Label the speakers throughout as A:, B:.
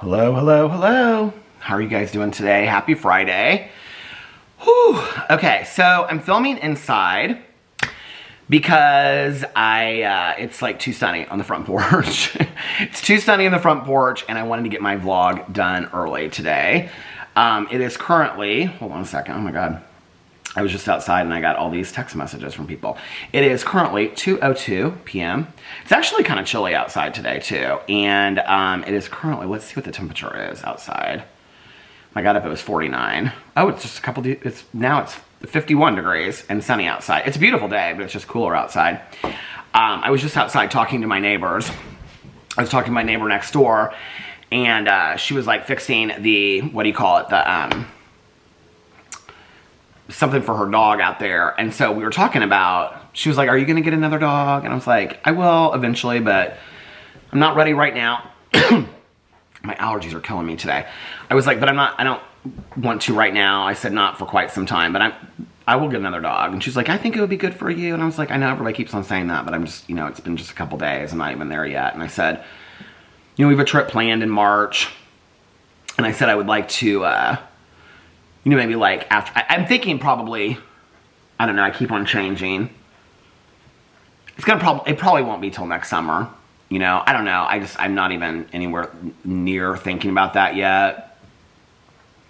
A: Hello, hello, hello. How are you guys doing today? Happy Friday. Whew. Okay, so I'm filming inside because it's like too sunny on the front porch. It's too sunny on the front porch and I wanted to get my vlog done early today. It is currently, hold on a second, oh my God. I was just outside and I got all these text messages from people. It is currently 2:02 p.m. It's actually kind of chilly outside today too. And it is currently, let's see what the temperature is outside. I got up, it was 49. Oh, it's just a couple, now it's 51 degrees and sunny outside. It's a beautiful day, but it's just cooler outside. I was just outside talking to my neighbors. I was talking to my neighbor next door and she was like fixing the, what do you call it? The, something for her dog out there. And so we were talking about, she was like, are you gonna get another dog? And I was like, I will eventually, but I'm not ready right now. My allergies are killing me today. I was like, but I don't want to right now. I said not for quite some time, but I will get another dog. And she's like, I think it would be good for you. And I was like, I know everybody keeps on saying that, but I'm just, it's been just a couple days. I'm not even there yet. And I said, we have a trip planned in March. And I said I would like to, maybe like after, I'm thinking probably, I don't know, I keep on changing. It probably won't be till next summer. I don't know. I'm not even anywhere near thinking about that yet.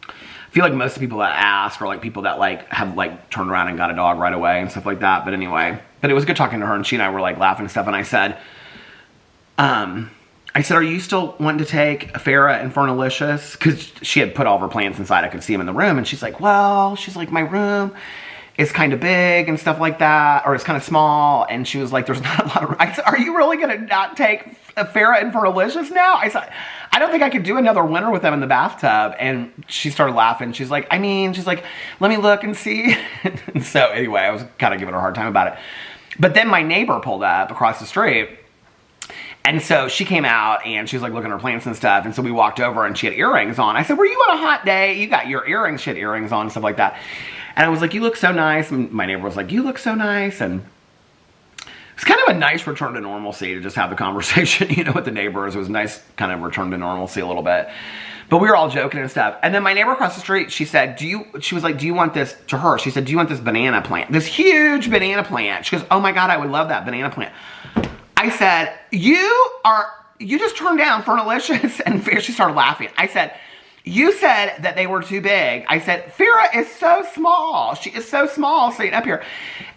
A: I feel like most of the people that ask are like people that like have like turned around and got a dog right away and stuff like that. But anyway, but it was good talking to her and she and I were like laughing and stuff. And I said, are you still wanting to take Farrah and Fernalicious? Because she had put all of her plants inside. I could see them in the room. And she's like, well, my room is kind of big and stuff like that. Or it's kind of small. And she was like, there's not a lot of room. I said, are you really going to not take Farrah and Fernalicious now? I said, I don't think I could do another winter with them in the bathtub. And she started laughing. She's like, let me look and see. And so anyway, I was kind of giving her a hard time about it. But then my neighbor pulled up across the street. And so she came out and she was like looking at her plants and stuff. And so we walked over and she had earrings on. I said, were you on a hot day? You got your earrings. She had earrings on and stuff like that. And I was like, you look so nice. And my neighbor was like, you look so nice. And it's kind of a nice return to normalcy to just have the conversation, with the neighbors. It was a nice kind of return to normalcy a little bit. But we were all joking and stuff. And then my neighbor across the street, she was like, do you want this, to her, she said, do you want this banana plant? This huge banana plant. She goes, oh my God, I would love that banana plant. I said, you just turned down Fernalicious and Farrah. She started laughing. I said, you said that they were too big. I said, Farrah is so small. She is so small sitting up here.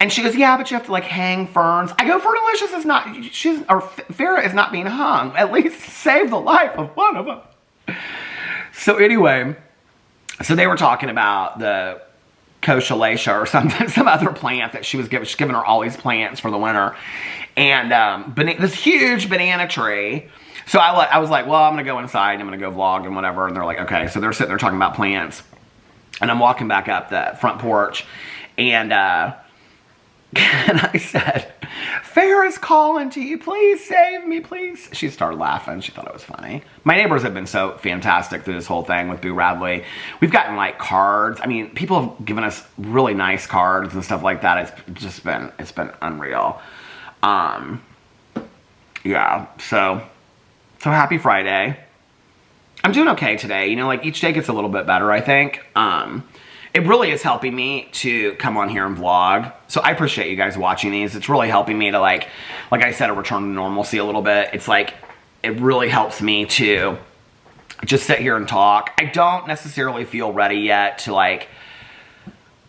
A: And she goes, yeah, but you have to like hang ferns. I go, Fernalicious is not, Farrah is not being hung. At least save the life of one of them. So anyway, so they were talking about the Cochalacia or something, some other plant that she was giving her all these plants for the winter. And this huge banana tree. So I was like, well, I'm going to go inside and I'm going to go vlog and whatever. And they're like, okay. So they're sitting there talking about plants. And I'm walking back up the front porch. And and I said, Farrah's calling to you. Please save me, please. She started laughing. She thought it was funny. My neighbors have been so fantastic through this whole thing with Boo Radley. We've gotten like cards. I mean, people have given us really nice cards and stuff like that. It's been unreal. Yeah, so happy Friday. I'm doing okay today. Like each day gets a little bit better, I think. It really is helping me to come on here and vlog. So I appreciate you guys watching these. It's really helping me to like I said, a return to normalcy a little bit. It's like, it really helps me to just sit here and talk. I don't necessarily feel ready yet to like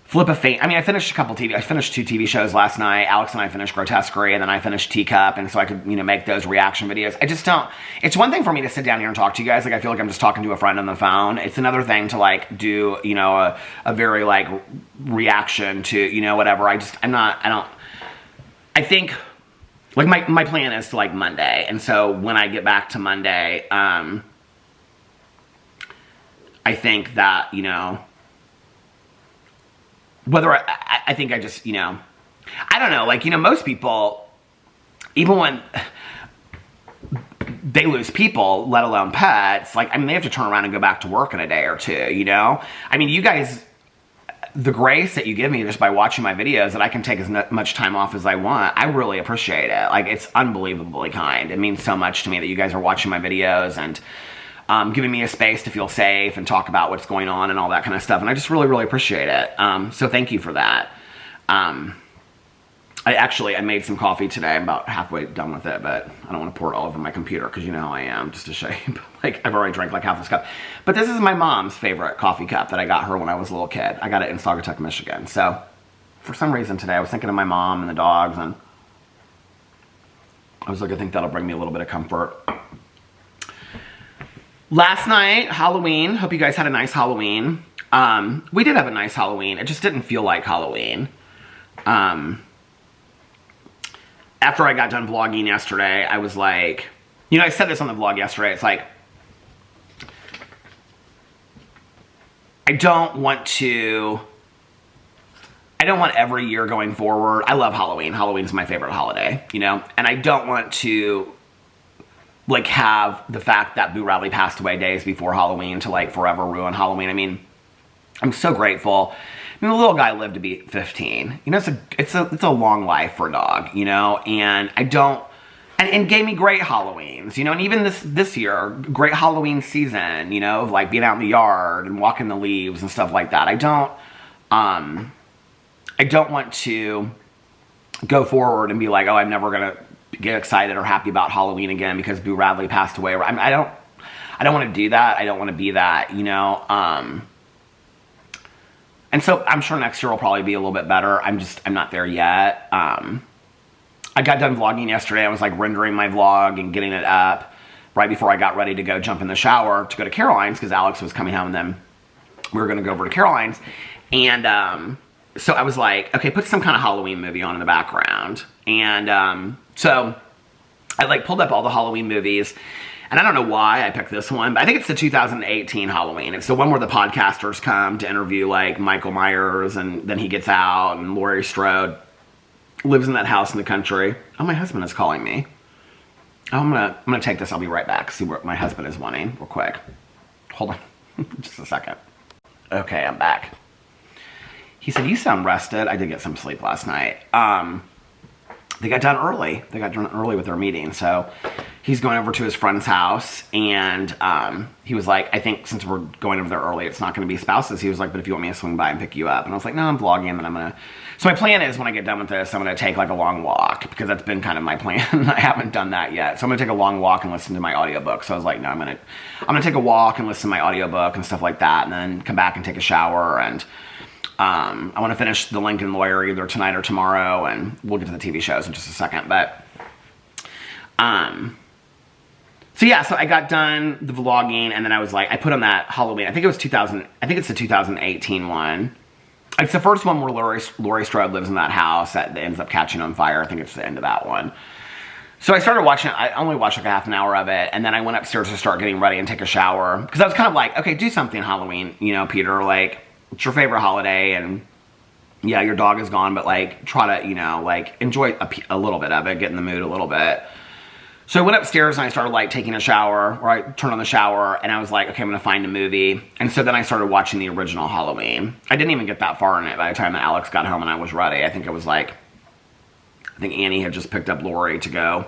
A: flip a fan. I mean, I finished two TV shows last night. Alex and I finished Grotesquerie, and then I finished Teacup, and so I could, make those reaction videos. I just don't, it's one thing for me to sit down here and talk to you guys. Like, I feel like I'm just talking to a friend on the phone. It's another thing to, like, do, a very, like, reaction to, whatever. I think, like, my plan is to, like, Monday. And so when I get back to Monday, I think that, whether I think I just, I don't know, like, most people, even when they lose people, let alone pets, like, I mean, they have to turn around and go back to work in a day or two, I mean, you guys, the grace that you give me just by watching my videos that I can take as much time off as I want, I really appreciate it. Like, it's unbelievably kind. It means so much to me that you guys are watching my videos, and giving me a space to feel safe and talk about what's going on and all that kind of stuff. And I just really, really appreciate it. So thank you for that. I made some coffee today. I'm about halfway done with it, but I don't want to pour it all over my computer because you know how I am, just a shame. Like, I've already drank like half this cup. But this is my mom's favorite coffee cup that I got her when I was a little kid. I got it in Saugatuck, Michigan. So for some reason today, I was thinking of my mom and the dogs, and I was like, I think that'll bring me a little bit of comfort. Last night, Halloween. Hope you guys had a nice Halloween. We did have a nice Halloween. It just didn't feel like Halloween. After I got done vlogging yesterday, I was like, you know, I said this on the vlog yesterday. It's like, I don't want every year going forward. I love Halloween. Halloween's my favorite holiday, you know? And I don't want to, like, have the fact that Boo Radley passed away days before Halloween to, like, forever ruin Halloween. I mean, I'm so grateful. I mean, the little guy lived to be 15. You know, it's a long life for a dog, you know? And I don't, and gave me great Halloweens, you know? And even this year, great Halloween season, you know? Like, being out in the yard and walking the leaves and stuff like that. I don't want to go forward and be like, oh, I'm never going to get excited or happy about Halloween again because Boo Radley passed away. I mean, I don't want to do that. I don't want to be that, you know? And so I'm sure next year will probably be a little bit better. I'm not there yet. I got done vlogging yesterday. I was like rendering my vlog and getting it up right before I got ready to go jump in the shower to go to Caroline's because Alex was coming home, and then we were going to go over to Caroline's. And so I was like, okay, put some kind of Halloween movie on in the background. And so I like pulled up all the Halloween movies. And I don't know why I picked this one, but I think it's the 2018 Halloween. It's the one where the podcasters come to interview, like, Michael Myers, and then he gets out, and Laurie Strode lives in that house in the country. Oh, my husband is calling me. Oh, I'm gonna take this. I'll be right back. See what my husband is wanting real quick. Hold on. Just a second. Okay, I'm back. He said, you sound rested. I did get some sleep last night. They got done early. They got done early with their meeting, so he's going over to his friend's house, and he was like, I think since we're going over there early, it's not going to be spouses. He was like, but if you want me to swing by and pick you up. And I was like, no, I'm vlogging, and I'm going to... So my plan is when I get done with this, I'm going to take like a long walk, because that's been kind of my plan. I haven't done that yet. So I'm going to take a long walk and listen to my audiobook. So I was like, no, I'm going to take a walk and listen to my audiobook and stuff like that, and then come back and take a shower, and... I want to finish The Lincoln Lawyer either tonight or tomorrow, and we'll get to the TV shows in just a second, but, so yeah, so I got done the vlogging, and then I was like, I put on that Halloween, I think it's the 2018 one. It's the first one where Laurie Strode lives in that house that ends up catching on fire. I think it's the end of that one. So I started watching it. I only watched like a half an hour of it, and then I went upstairs to start getting ready and take a shower, because I was kind of like, okay, do something Halloween, you know, Peter, like, it's your favorite holiday, and yeah, your dog is gone, but like, try to, you know, like, enjoy a little bit of it, get in the mood a little bit. So I went upstairs and I started like taking a shower, or I turned on the shower, and I was like, okay, I'm gonna find a movie. And so then I started watching the original Halloween. I didn't even get that far in it by the time that Alex got home and I was ready. I think Annie had just picked up Lori to go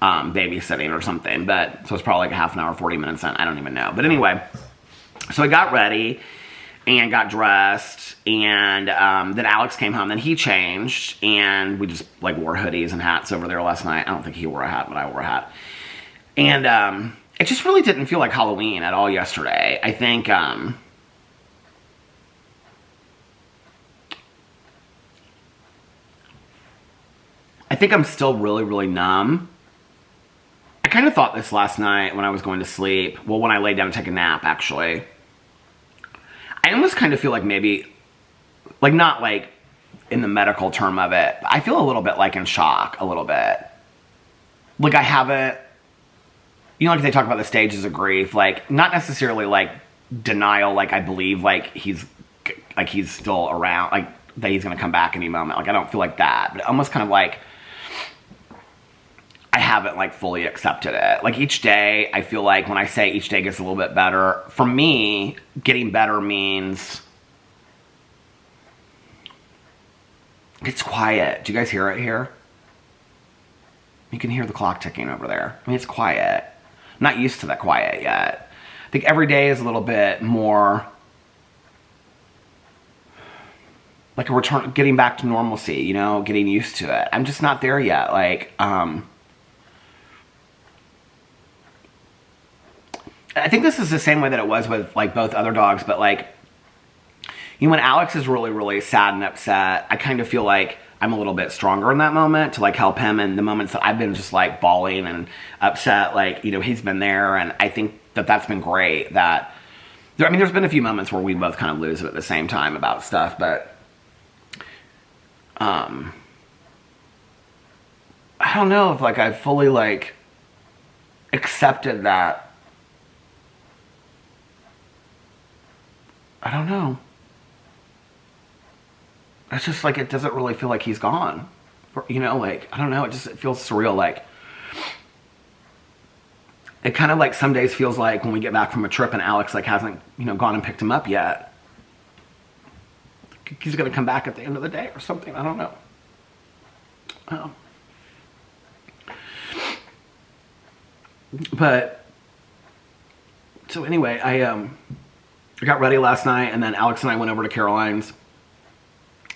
A: babysitting or something, but so it's probably like a half an hour, 40 minutes in, I don't even know. But anyway, so I got ready and got dressed, and then Alex came home, then he changed, and we just like wore hoodies and hats over there last night. I don't think he wore a hat, but I wore a hat. And it just really didn't feel like Halloween at all yesterday. I think I'm still really, really numb. I kind of thought this last night when I was going to sleep. Well, when I laid down to take a nap, actually. I almost kind of feel like maybe, like, not like in the medical term of it, but I feel a little bit like in shock, a little bit. Like I haven't, you know, like they talk about the stages of grief, like not necessarily like denial, like I believe like he's still around, like that he's going to come back any moment. Like I don't feel like that, but almost kind of like I haven't like fully accepted it. Like each day, I feel like when I say each day gets a little bit better, for me, getting better means it's quiet. Do you guys hear it here? You can hear the clock ticking over there. I mean, it's quiet. I'm not used to that quiet yet. think every day is a little bit more like a return, getting back to normalcy, you know, getting used to it. I'm just not there yet. Like, I think this is the same way that it was with like both other dogs, but like, you know, when Alex is really, really sad and upset, I kind of feel like I'm a little bit stronger in that moment to like help him. And the moments that I've been just like bawling and upset, like, you know, he's been there. And I think that that's been great. That, I mean, there's been a few moments where we both kind of lose it at the same time about stuff, but I don't know if like I've fully like accepted that. I don't know. It's just like, it doesn't really feel like he's gone. You know, like, I don't know, it feels surreal. Like, it kind of like some days feels like when we get back from a trip and Alex like hasn't, you know, gone and picked him up yet. He's going to come back at the end of the day or something. I don't know. But, so anyway, I got ready last night, and then Alex and I went over to Caroline's.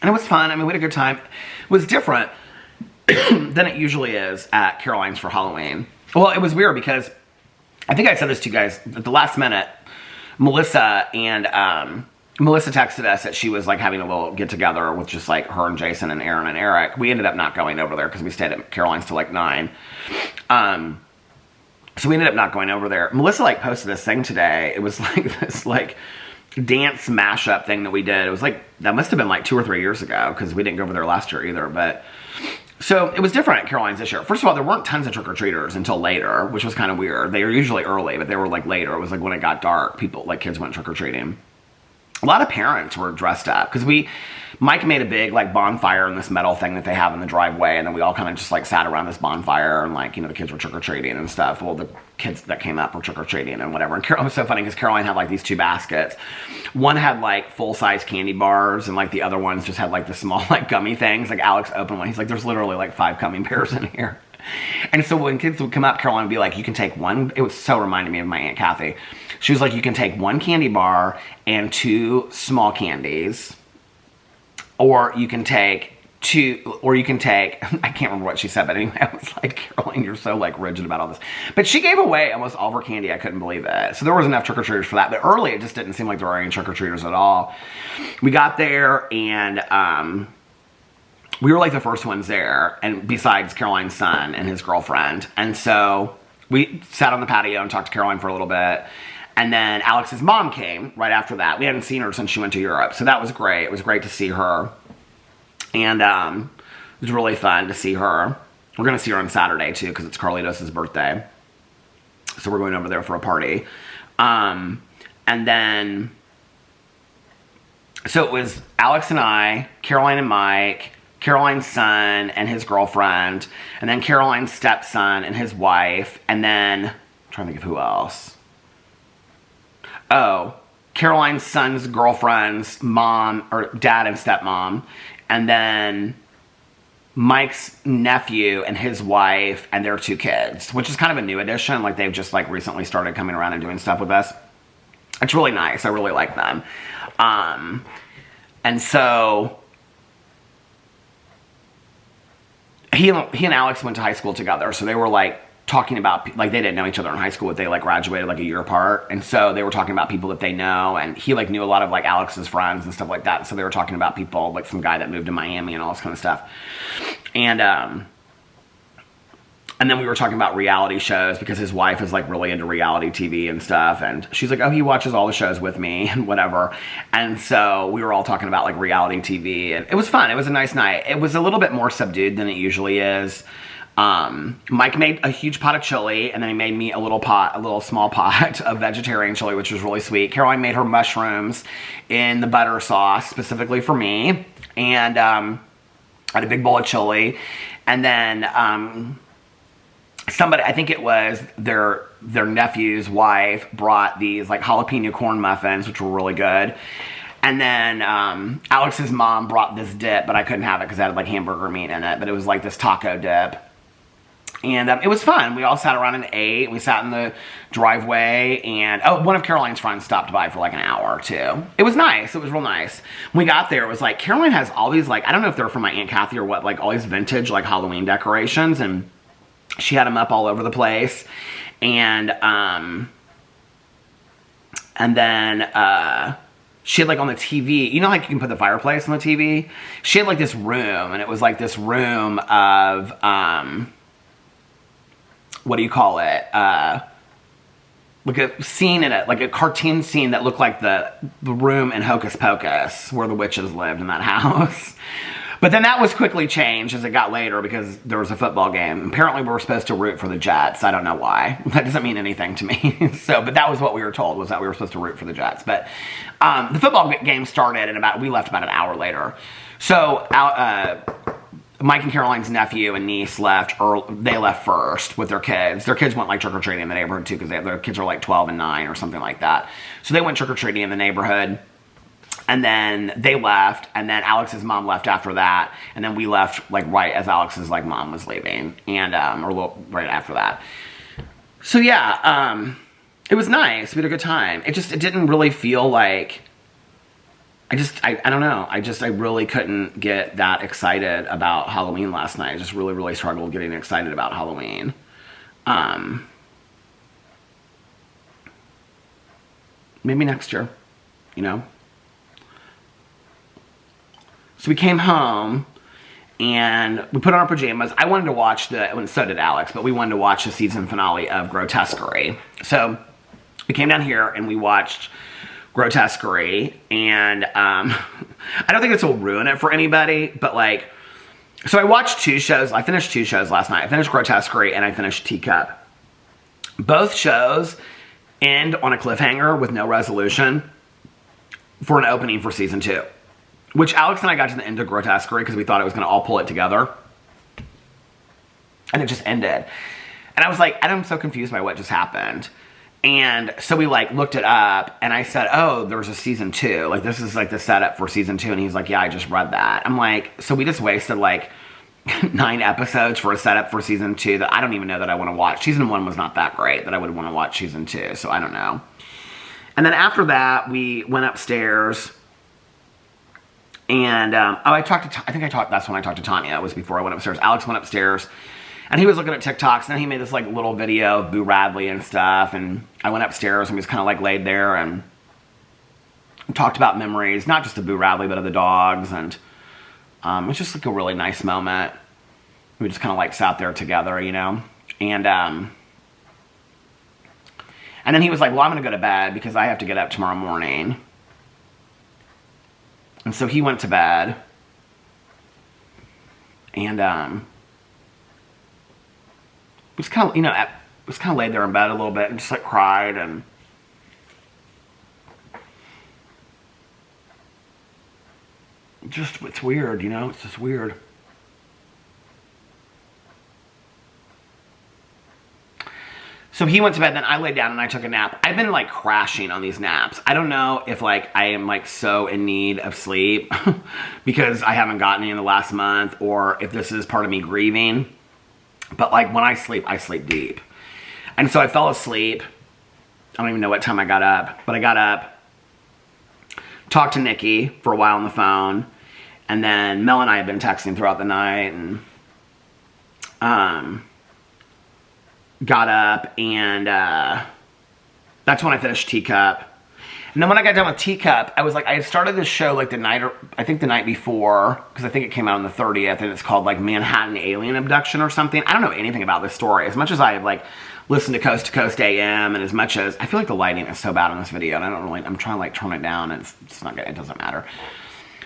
A: And it was fun. I mean, we had a good time. It was different than it usually is at Caroline's for Halloween. Well, it was weird because I think I said this to you guys at the last minute. Melissa texted us that she was like having a little get together with just like her and Jason and Aaron and Eric. We ended up not going over there because we stayed at Caroline's till like 9. So we ended up not going over there. Melissa like posted this thing today. It was like this like dance mashup thing that we did. It was like, that must have been like 2 or 3 years ago because we didn't go over there last year either. But so it was different at Caroline's this year. First of all, there weren't tons of trick-or-treaters until later, which was kind of weird. They were usually early, but they were like later. It was like when it got dark, people, like kids went trick-or-treating. A lot of parents were dressed up because Mike made a big like bonfire in this metal thing that they have in the driveway, and then we all kind of just like sat around this bonfire, and like, you know, the kids were trick-or-treating and stuff. Well, the kids that came up were trick-or-treating and whatever. And it was so funny because Caroline had like these 2 baskets. One had like full-size candy bars, and like the other ones just had like the small like gummy things. Like Alex opened one, he's like, there's literally like 5 gummy bears in here. And so when kids would come up, Caroline would be like, you can take one. It was so reminding me of my Aunt Kathy. She was like, you can take 1 candy bar and 2 small candies. Or you can take I can't remember what she said, but anyway, I was like, Caroline, you're so like rigid about all this. But she gave away almost all of her candy. I couldn't believe it. So there was enough trick-or-treaters for that. But early, it just didn't seem like there were any trick-or-treaters at all. We got there, and we were like the first ones there, and besides Caroline's son and his girlfriend. And so we sat on the patio and talked to Caroline for a little bit. And then Alex's mom came right after that. We hadn't seen her since she went to Europe. So that was great. It was great to see her. And it was really fun to see her. We're going to see her on Saturday, too, because it's Carlitos' birthday. So we're going over there for a party. And then, so it was Alex and I, Caroline and Mike, Caroline's son and his girlfriend, and then Caroline's stepson and his wife, and then, I'm trying to think of who else. Oh, Caroline's son's girlfriend's mom, or dad and stepmom, and then Mike's nephew and his wife and their 2 kids, which is kind of a new addition. Like, they've just like recently started coming around and doing stuff with us. It's really nice. I really like them. And so he and Alex went to high school together, so they were like talking about, like, they didn't know each other in high school, but they like graduated like a year apart, and so they were talking about people that they know, and he like knew a lot of like Alex's friends and stuff like that, so they were talking about people, like some guy that moved to Miami and all this kind of stuff. And then we were talking about reality shows because his wife is like really into reality TV and stuff, and she's like, oh, he watches all the shows with me and whatever. And so we were all talking about like reality TV, and it was fun. It was a nice night. It was a little bit more subdued than it usually is. Mike made a huge pot of chili, and then he made me a little small pot of vegetarian chili, which was really sweet. Caroline made her mushrooms in the butter sauce specifically for me, and I had a big bowl of chili. And then somebody, I think it was their nephew's wife, brought these like jalapeno corn muffins, which were really good. And then Alex's mom brought this dip, but I couldn't have it because it had like hamburger meat in it, but it was like this taco dip. And it was fun. We all sat around and ate. We sat in the driveway, and one of Caroline's friends stopped by for like an hour or two. It was nice. It was real nice. When we got there, it was like, Caroline has all these, like, I don't know if they're from my Aunt Kathy or what, like all these vintage like Halloween decorations, and she had them up all over the place. And then she had like on the TV, you know, like you can put the fireplace on the TV. She had like this room, and it was like this room of what do you call it? Like a scene in it, like a cartoon scene that looked like the room in Hocus Pocus where the witches lived in that house. But then that was quickly changed as it got later because there was a football game. Apparently we were supposed to root for the Jets. I don't know why. That doesn't mean anything to me. But that was what we were told, was that we were supposed to root for the Jets. But the football game started, and we left about an hour later. So Mike and Caroline's nephew and niece left, or they left first with their kids. Their kids went like trick-or-treating in the neighborhood too, because their kids are like 12 and 9 or something like that. So they went trick-or-treating in the neighborhood, and then they left, and then Alex's mom left after that, and then we left like right as Alex's like mom was leaving, and or a little right after that. So yeah, it was nice. We had a good time. It didn't really feel like, I don't know. I really couldn't get that excited about Halloween last night. I just really, really struggled getting excited about Halloween. Maybe next year, you know? So we came home, and we put on our pajamas. I wanted to watch so did Alex, but we wanted to watch the season finale of Grotesquerie. So we came down here, and we watched Grotesquerie, and I don't think this will ruin it for anybody, but like, so I watched 2 shows. I finished 2 shows last night. I finished Grotesquerie, and I finished Teacup. Both shows end on a cliffhanger with no resolution for an opening for season 2, which Alex and I got to the end of Grotesquerie because we thought it was going to all pull it together, and it just ended. And I was like, I'm so confused by what just happened. And so we like looked it up, and I said, oh, there's a season 2. Like, this is like the setup for season 2. And he's like, yeah, I just read that. I'm like, so we just wasted like 9 episodes for a setup for season 2 that I don't even know that I want to watch. Season 1 was not that great that I would want to watch season 2. So I don't know. And then after that, we went upstairs, and that's when I talked to Tanya. It was before I went upstairs. Alex went upstairs, and he was looking at TikToks, and then he made this like little video of Boo Radley and stuff, and I went upstairs and was kind of like laid there and talked about memories, not just of Boo Radley, but of the dogs, and it was just like a really nice moment. We just kind of like sat there together, you know, and then he was like, well, I'm going to go to bed because I have to get up tomorrow morning. And so he went to bed, and was kind of, you know, was kind of laid there in bed a little bit and just like cried, and just, it's weird, you know, it's just weird. So he went to bed, then I laid down and I took a nap. I've been like crashing on these naps. I don't know if like I am like so in need of sleep because I haven't gotten any in the last month, or if this is part of me grieving. But like when I sleep deep. And so I fell asleep. I don't even know what time I got up, but I got up, talked to Nikki for a while on the phone, and then Mel and I had been texting throughout the night, and got up, and that's when I finished Teacup. And then when I got done with Teacup, I was like, I had started this show like the night before, because I think it came out on the 30th, and it's called like Manhattan Alien Abduction or something. I don't know anything about this story. As much as I have like listened to Coast AM, and as much as, I feel like the lighting is so bad on this video, and I'm trying to like turn it down, and it's not good, it doesn't matter.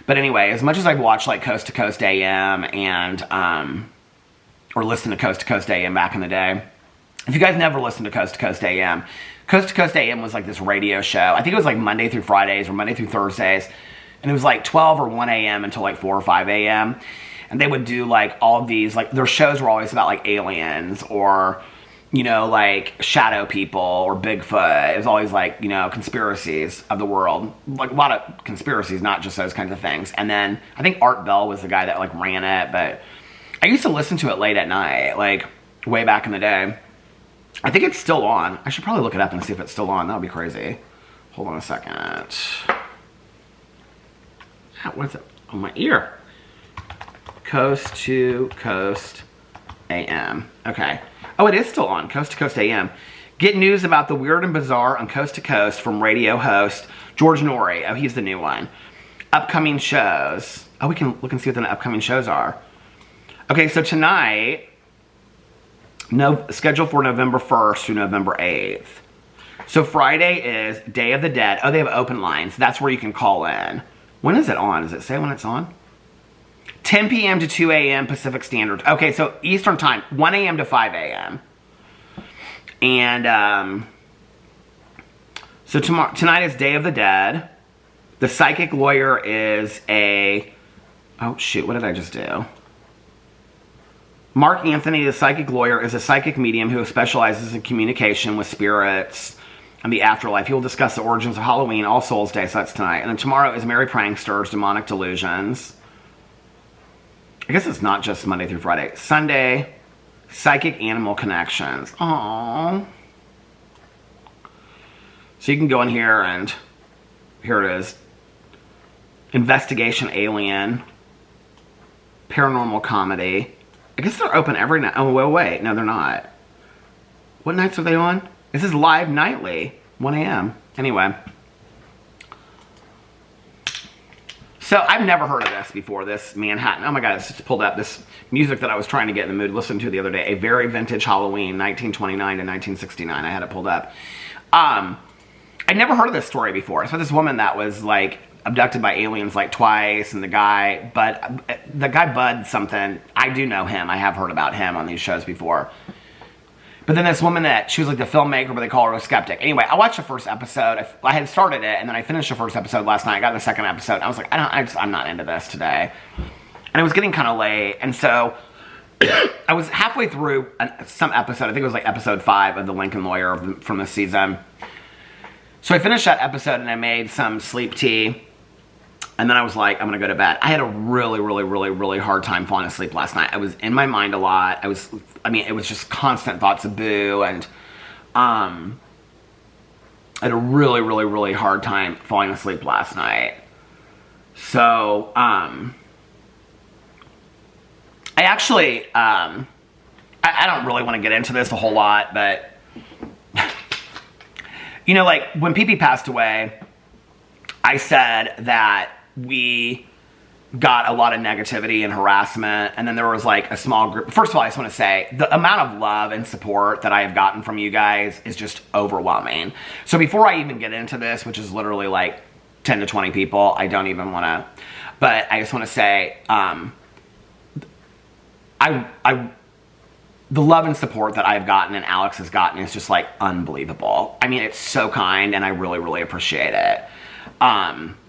A: But anyway, as much as I've watched like Coast AM and, or listened to Coast AM back in the day, if you guys never listened to Coast AM was like this radio show. I think it was like Monday through Fridays or Monday through Thursdays. And it was like 12 or 1 a.m. until like 4 or 5 a.m. And they would do like all of these, like their shows were always about like aliens or, you know, like shadow people or Bigfoot. It was always like, you know, conspiracies of the world. Like a lot of conspiracies, not just those kinds of things. And then I think Art Bell was the guy that like ran it. But I used to listen to it late at night. Like way back in the day. I think it's still on. I should probably look it up and see if it's still on. That would be crazy. Hold on a second. What's it? Oh, my ear. Coast to Coast AM. Okay. Oh, it is still on. Coast to Coast AM. Get news about the weird and bizarre on Coast to Coast from radio host George Norrie. Oh, he's the new one. Upcoming shows. Oh, we can look and see what the upcoming shows are. Okay, so tonight, scheduled for November 1st through November 8th. So Friday is Day of the Dead. Oh, they have open lines. That's where you can call in. When is it on? Does it say when it's on? 10 p.m. to 2 a.m. Pacific Standard. Okay, so Eastern Time, 1 a.m. to 5 a.m. And so tonight is Day of the Dead. The psychic lawyer is oh shoot, what did I just do? Mark Anthony, the psychic lawyer, is a psychic medium who specializes in communication with spirits and the afterlife. He will discuss the origins of Halloween, All Souls Day, so that's tonight. And then tomorrow is Merry Pranksters, Demonic Delusions. I guess it's not just Monday through Friday. Sunday, Psychic Animal Connections. Aww. So you can go in here and here it is. Investigation Alien. Paranormal Comedy. I guess they're open every night. Oh, wait. No, they're not. What nights are they on? This is live nightly. 1 a.m. Anyway. So I've never heard of this before, this Manhattan. Oh my God, it's just pulled up this music that I was trying to get in the mood to listen to the other day. A Very Vintage Halloween, 1929 to 1969. I had it pulled up. I'd never heard of this story before. So this woman that was like abducted by aliens like twice, and the guy Bud something. I do know him. I have heard about him on these shows before. But then this woman she was like the filmmaker, but they call her a skeptic. Anyway, I watched the first episode. I had started it, and then I finished the first episode last night. I got the second episode, and I was like, I'm not into this today. And it was getting kind of late, and so I was halfway through some episode. I think it was like episode 5 of The Lincoln Lawyer from this season. So I finished that episode, and I made some sleep tea. And then I was like, I'm going to go to bed. I had a really, really, really, really hard time falling asleep last night. I was in my mind a lot. It was just constant thoughts of Boo. And I had a really, really, really hard time falling asleep last night. So, I actually, I don't really want to get into this a whole lot, but, you know, like, when Pee Pee passed away, I said that we got a lot of negativity and harassment, and then there was like a small group. First of all, I just want to say the amount of love and support that I have gotten from you guys is just overwhelming. So before I even get into this, which is literally like 10 to 20 people, I don't even want to, but I just want to say, the love and support that I've gotten and Alex has gotten is just like unbelievable. I mean, it's so kind, and I really, really appreciate it.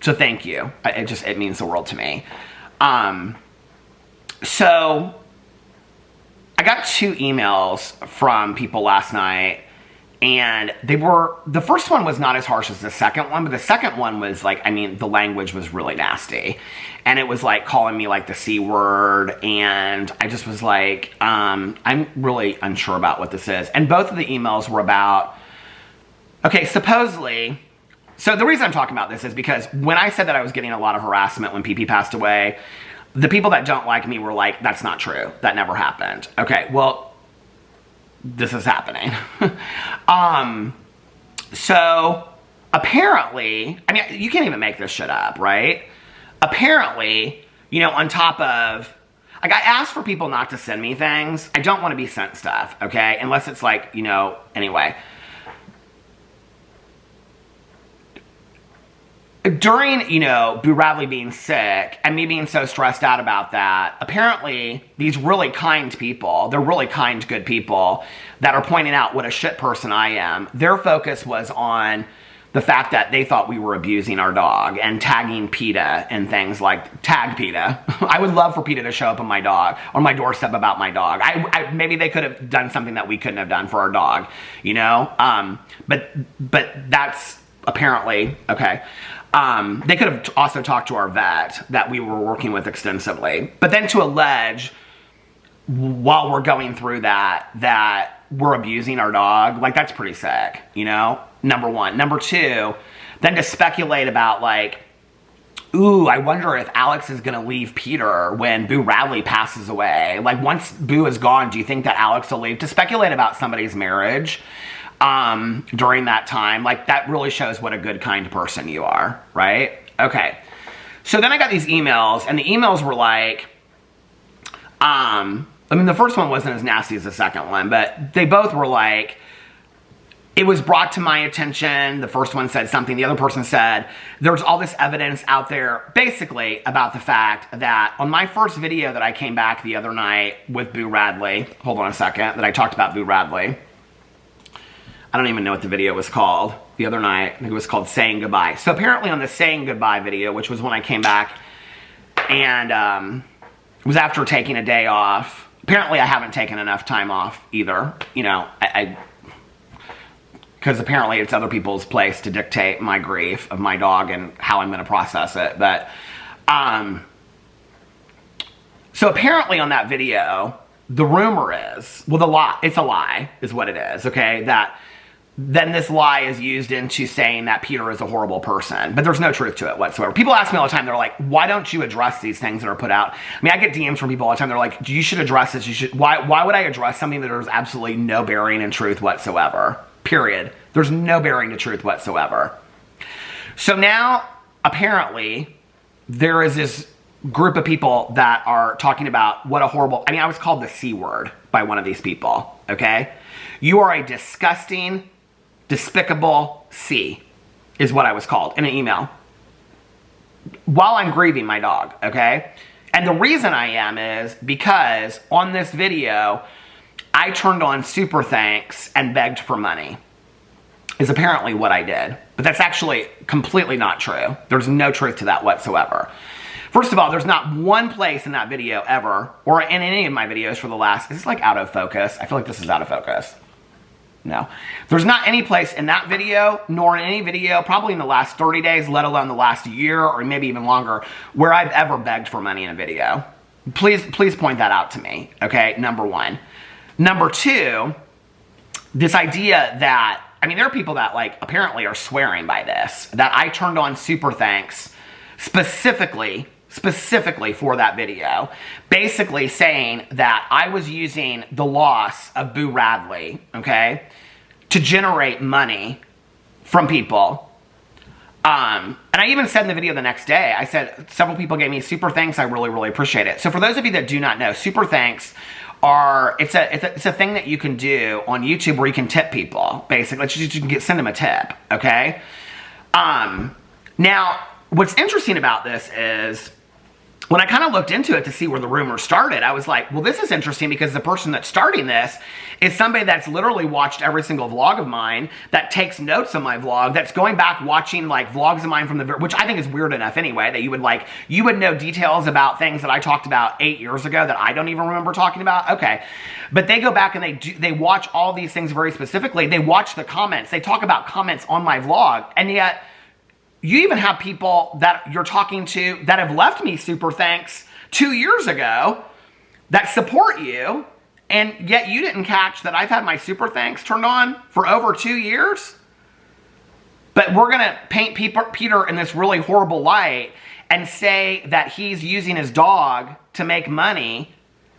A: So thank you. It means the world to me. So I got 2 emails from people last night, and the first one was not as harsh as the second one, but the second one was like, I mean, the language was really nasty, and it was like calling me like the C word, and I just was like, I'm really unsure about what this is. And both of the emails were about, okay, supposedly. So the reason I'm talking about this is because when I said that I was getting a lot of harassment when PP passed away, the people that don't like me were like, that's not true. That never happened. Okay, well, this is happening. So apparently, I mean, you can't even make this shit up, right? Apparently, you know, on top of, like, I asked for people not to send me things. I don't want to be sent stuff, okay? Unless it's like, you know, anyway. During, you know, Boo Radley being sick and me being so stressed out about that, apparently these really kind people, they're really kind, good people that are pointing out what a shit person I am. Their focus was on the fact that they thought we were abusing our dog and tagging PETA and things like, tag PETA. I would love for PETA to show up on my dog, on my doorstep about my dog. Maybe they could have done something that we couldn't have done for our dog, you know? But that's apparently, okay. They could have also talked to our vet that we were working with extensively. But then to allege while we're going through that we're abusing our dog. Like, that's pretty sick, you know? Number one. Number two, then to speculate about, like, ooh, I wonder if Alex is going to leave Peter when Boo Radley passes away. Like, once Boo is gone, do you think that Alex will leave? To speculate about somebody's marriage during that time, like, that really shows what a good, kind person you are, right? Okay. So then I got these emails, and the emails were like, I mean, the first one wasn't as nasty as the second one, but they both were like, it was brought to my attention. The first one said something. The other person said, there's all this evidence out there, basically, about the fact that on my first video that I came back the other night with Boo Radley, hold on a second, that I talked about Boo Radley. I don't even know what the video was called the other night. I think it was called Saying Goodbye. So apparently on the Saying Goodbye video, which was when I came back, and it was after taking a day off. Apparently I haven't taken enough time off either. You know, because apparently it's other people's place to dictate my grief of my dog and how I'm going to process it. But, so apparently on that video, the rumor is, well, it's a lie, is what it is, okay? That then this lie is used into saying that Peter is a horrible person. But there's no truth to it whatsoever. People ask me all the time, they're like, why don't you address these things that are put out? I mean, I get DMs from people all the time, they're like, you should address this, why would I address something that there's absolutely no bearing in truth whatsoever? Period. There's no bearing to truth whatsoever. So now, apparently, there is this group of people that are talking about what a horrible, I mean, I was called the C word by one of these people, okay? You are a disgusting, despicable C, is what I was called in an email. While I'm grieving my dog, okay? And the reason I am is because on this video, I turned on super thanks and begged for money, is apparently what I did. But that's actually completely not true. There's no truth to that whatsoever. First of all, there's not one place in that video ever, or in any of my videos for the last, is this like out of focus? I feel like this is out of focus. No. There's not any place in that video, nor in any video, probably in the last 30 days, let alone the last year, or maybe even longer, where I've ever begged for money in a video. Please point that out to me, okay? Number one. Number two, this idea that, I mean, there are people that, like, apparently are swearing by this, that I turned on super thanks specifically for that video, basically saying that I was using the loss of Boo Radley, okay, to generate money from people. And I even said in the video the next day, I said, several people gave me super thanks, I really, really appreciate it. So for those of you that do not know, super thanks are, it's a thing that you can do on YouTube where you can tip people, basically. You can send them a tip, okay? Now, what's interesting about this is, when I kind of looked into it to see where the rumor started, I was like, well, this is interesting because the person that's starting this is somebody that's literally watched every single vlog of mine, that takes notes on my vlog, that's going back watching like vlogs of mine from the, which I think is weird enough anyway, that you would know details about things that I talked about 8 years ago that I don't even remember talking about. Okay. But they go back and they watch all these things very specifically. They watch the comments. They talk about comments on my vlog. And yet, you even have people that you're talking to that have left me super thanks 2 years ago that support you, and yet you didn't catch that I've had my super thanks turned on for over 2 years? But we're going to paint Peter in this really horrible light and say that he's using his dog to make money,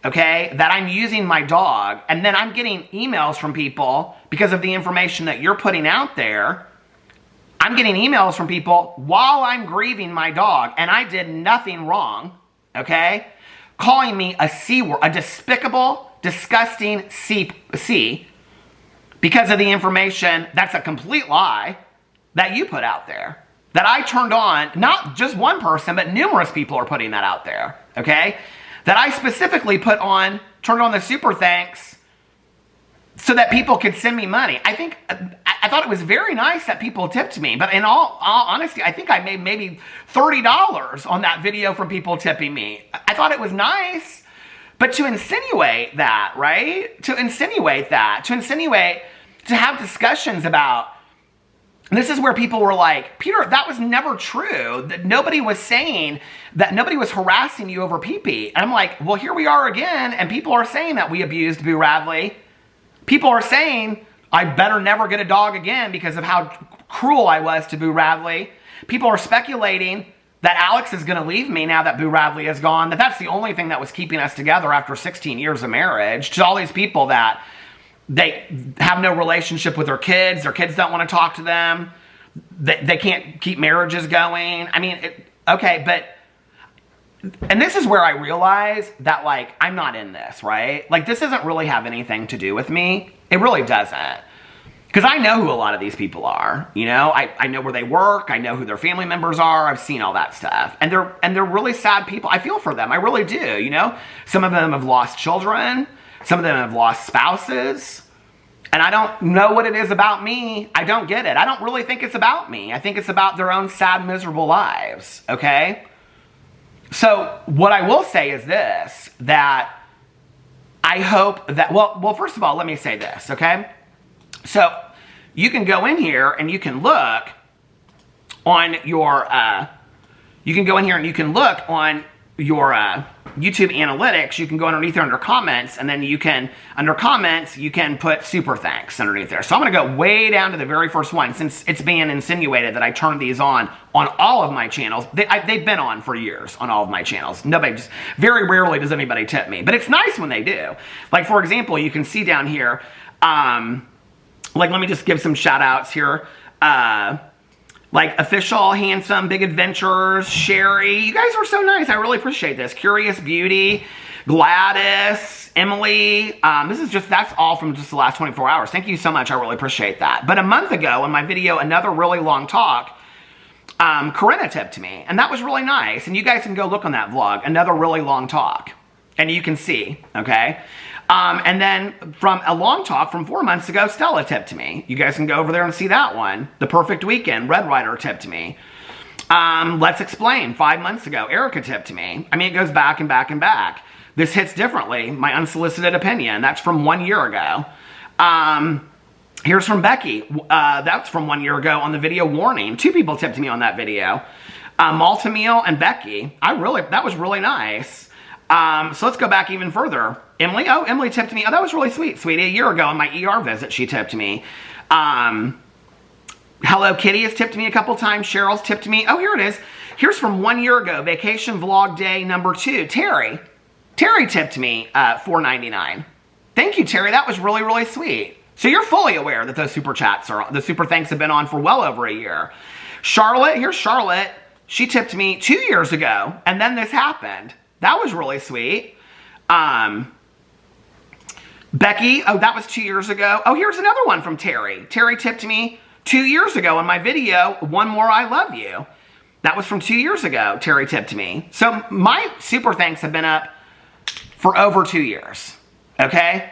A: okay? That I'm using my dog, and then I'm getting emails from people because of the information that you're putting out there. I'm getting emails from people while I'm grieving my dog, and I did nothing wrong, okay? Calling me a C word, a despicable, disgusting C, because of the information that's a complete lie that you put out there. That I turned on, not just one person, but numerous people are putting that out there, okay? That I specifically turned on the super thanks so that people could send me money. I thought it was very nice that people tipped me, but in all honesty, I think I made maybe $30 on that video from people tipping me. I thought it was nice, but to insinuate that, right? To have discussions about And this is where people were like, Peter, that was never true. That nobody was saying that, nobody was harassing you over pee-pee. And I'm like, well, here we are again, and people are saying that we abused Boo Radley. People are saying I better never get a dog again because of how cruel I was to Boo Radley. People are speculating that Alex is going to leave me now that Boo Radley is gone, that that's the only thing that was keeping us together after 16 years of marriage. To all these people that they have no relationship with their kids don't want to talk to them, they can't keep marriages going. I mean, okay, but, and this is where I realize that, like, I'm not in this, right? Like, this doesn't really have anything to do with me. It really doesn't. Because I know who a lot of these people are, you know? I know where they work. I know who their family members are. I've seen all that stuff. And they're really sad people. I feel for them. I really do, you know? Some of them have lost children. Some of them have lost spouses. And I don't know what it is about me. I don't get it. I don't really think it's about me. I think it's about their own sad, miserable lives, okay? So what I will say is this, that I hope that, well, first of all, let me say this, okay? So you can go in here and you can look on your, YouTube analytics. You can go underneath there under comments, and then you can, under comments, you can put super thanks underneath there. So I'm going to go way down to the very first one, since it's being insinuated that I turned these on all of my channels. They've been on for years on all of my channels. Nobody, just very rarely does anybody tip me, but it's nice when they do. Like, for example, you can see down here, like, let me just give some shout outs here. Like, Official, Handsome, Big Adventures, Sherry. You guys were so nice. I really appreciate this. Curious Beauty, Gladys, Emily. That's all from just the last 24 hours. Thank you so much. I really appreciate that. But a month ago in my video, Another Really Long Talk, Corinna tipped me. And that was really nice. And you guys can go look on that vlog, Another Really Long Talk. And you can see, okay? And then from a long talk from 4 months ago, Stella tipped me. You guys can go over there and see that one. The Perfect Weekend, Red Rider tipped me. Let's Explain, 5 months ago, Erica tipped me. I mean, it goes back and back and back. This Hits Differently, my unsolicited opinion. That's from 1 year ago. Here's from Becky. That's from 1 year ago on the video Warning. 2 people tipped me on that video. Malta Meal and Becky. That was really nice. So let's go back even further. Emily tipped me. Oh, that was really sweet, sweetie. A year ago on my ER visit, she tipped me. Hello Kitty has tipped me a couple times. Cheryl's tipped me. Oh, here it is. Here's from 1 year ago, vacation vlog day number 2. Terry tipped me $4.99. Thank you, Terry. That was really, really sweet. So you're fully aware that those super chats the super thanks have been on for well over a year. Charlotte, here's Charlotte. She tipped me 2 years ago, and then this happened. That was really sweet. Becky, oh, that was 2 years ago. Oh, here's another one from Terry. Terry tipped me 2 years ago in my video, One More I Love You. That was from 2 years ago, Terry tipped me. So my super thanks have been up for over 2 years, okay?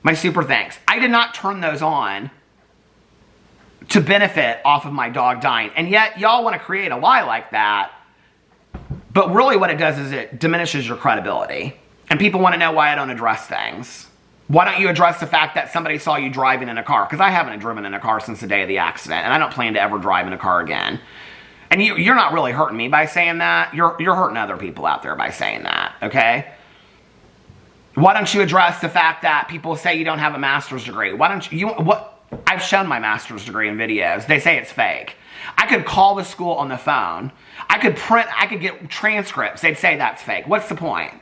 A: My super thanks. I did not turn those on to benefit off of my dog dying. And yet, y'all want to create a lie like that. But really what it does is it diminishes your credibility. And people want to know why I don't address things. Why don't you address the fact that somebody saw you driving in a car? Because I haven't driven in a car since the day of the accident. And I don't plan to ever drive in a car again. And you're not really hurting me by saying that. You're hurting other people out there by saying that, okay? Why don't you address the fact that people say you don't have a master's degree? Why don't you, I've shown my master's degree in videos. They say it's fake. I could call the school on the phone. I could get transcripts. They'd say that's fake. What's the point?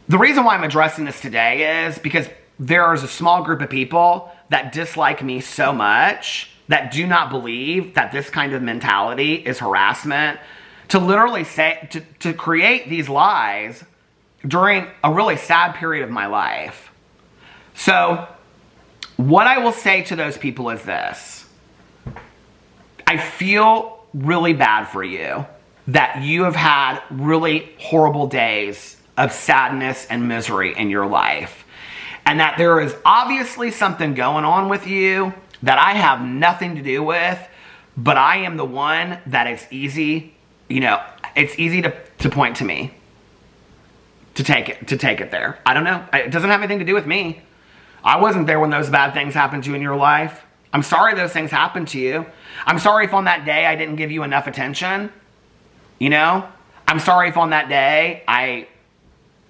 A: The reason why I'm addressing this today is because there is a small group of people that dislike me so much that do not believe that this kind of mentality is harassment, to literally say, to create these lies during a really sad period of my life. So what I will say to those people is this. I feel really bad for you that you have had really horrible days of sadness and misery in your life. And that there is obviously something going on with you that I have nothing to do with, but I am the one that it's easy, you know, it's easy to point to me. To take it there. I don't know. It doesn't have anything to do with me. I wasn't there when those bad things happened to you in your life. I'm sorry those things happened to you. I'm sorry if on that day I didn't give you enough attention. You know? I'm sorry if on that day I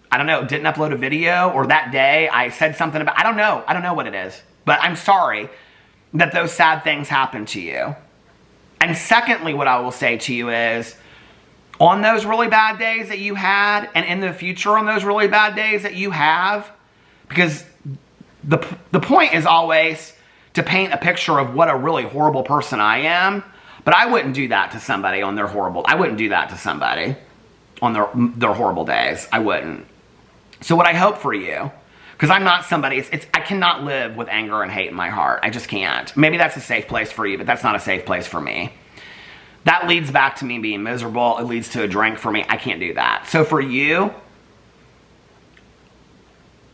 A: don't know, didn't upload a video, or that day I said something about, I don't know what it is. But I'm sorry that those sad things happened to you. And secondly, what I will say to you is, on those really bad days that you had, and in the future on those really bad days that you have, because the point is always to paint a picture of what a really horrible person I am, but I wouldn't do that to somebody on their horrible, I wouldn't do that to somebody on their horrible days. I wouldn't. So what I hope for you, because I'm not somebody, I cannot live with anger and hate in my heart. I just can't. Maybe that's a safe place for you, but that's not a safe place for me. That leads back to me being miserable. It leads to a drink for me. I can't do that. So for you,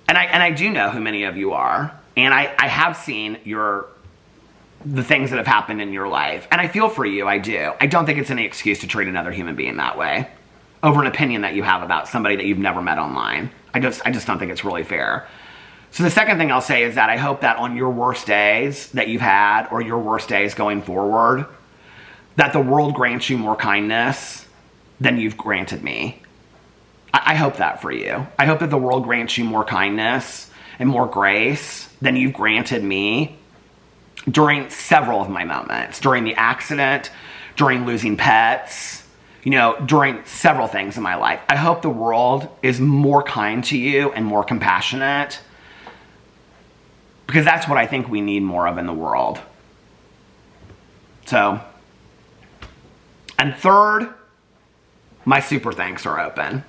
A: and I do know who many of you are, and I have seen the things that have happened in your life, and I feel for you, I do. I don't think it's any excuse to treat another human being that way over an opinion that you have about somebody that you've never met online. I just don't think it's really fair. So the second thing I'll say is that I hope that on your worst days that you've had, or your worst days going forward, that the world grants you more kindness than you've granted me. I hope that for you. I hope that the world grants you more kindness and more grace than you've granted me during several of my moments. During the accident, during losing pets, during several things in my life. I hope the world is more kind to you and more compassionate, because that's what I think we need more of in the world. So, and third, my super thanks are open.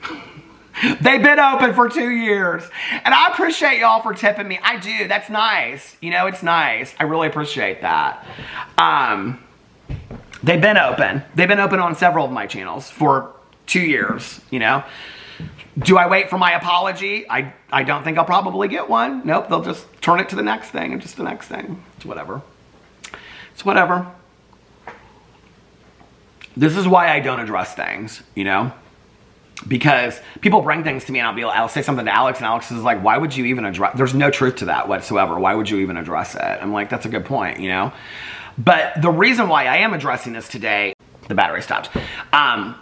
A: They've been open for 2 years. And I appreciate y'all for tipping me. I do. That's nice. It's nice. I really appreciate that. They've been open. They've been open on several of my channels for 2 years, Do I wait for my apology? I don't think I'll probably get one. Nope, they'll just turn it to the next thing and just the next thing. It's whatever. It's whatever. This is why I don't address things, Because people bring things to me and I'll say something to Alex, and Alex is like, why would you even address, there's no truth to that whatsoever. Why would you even address it? I'm like, that's a good point, But the reason why I am addressing this today, the battery stopped.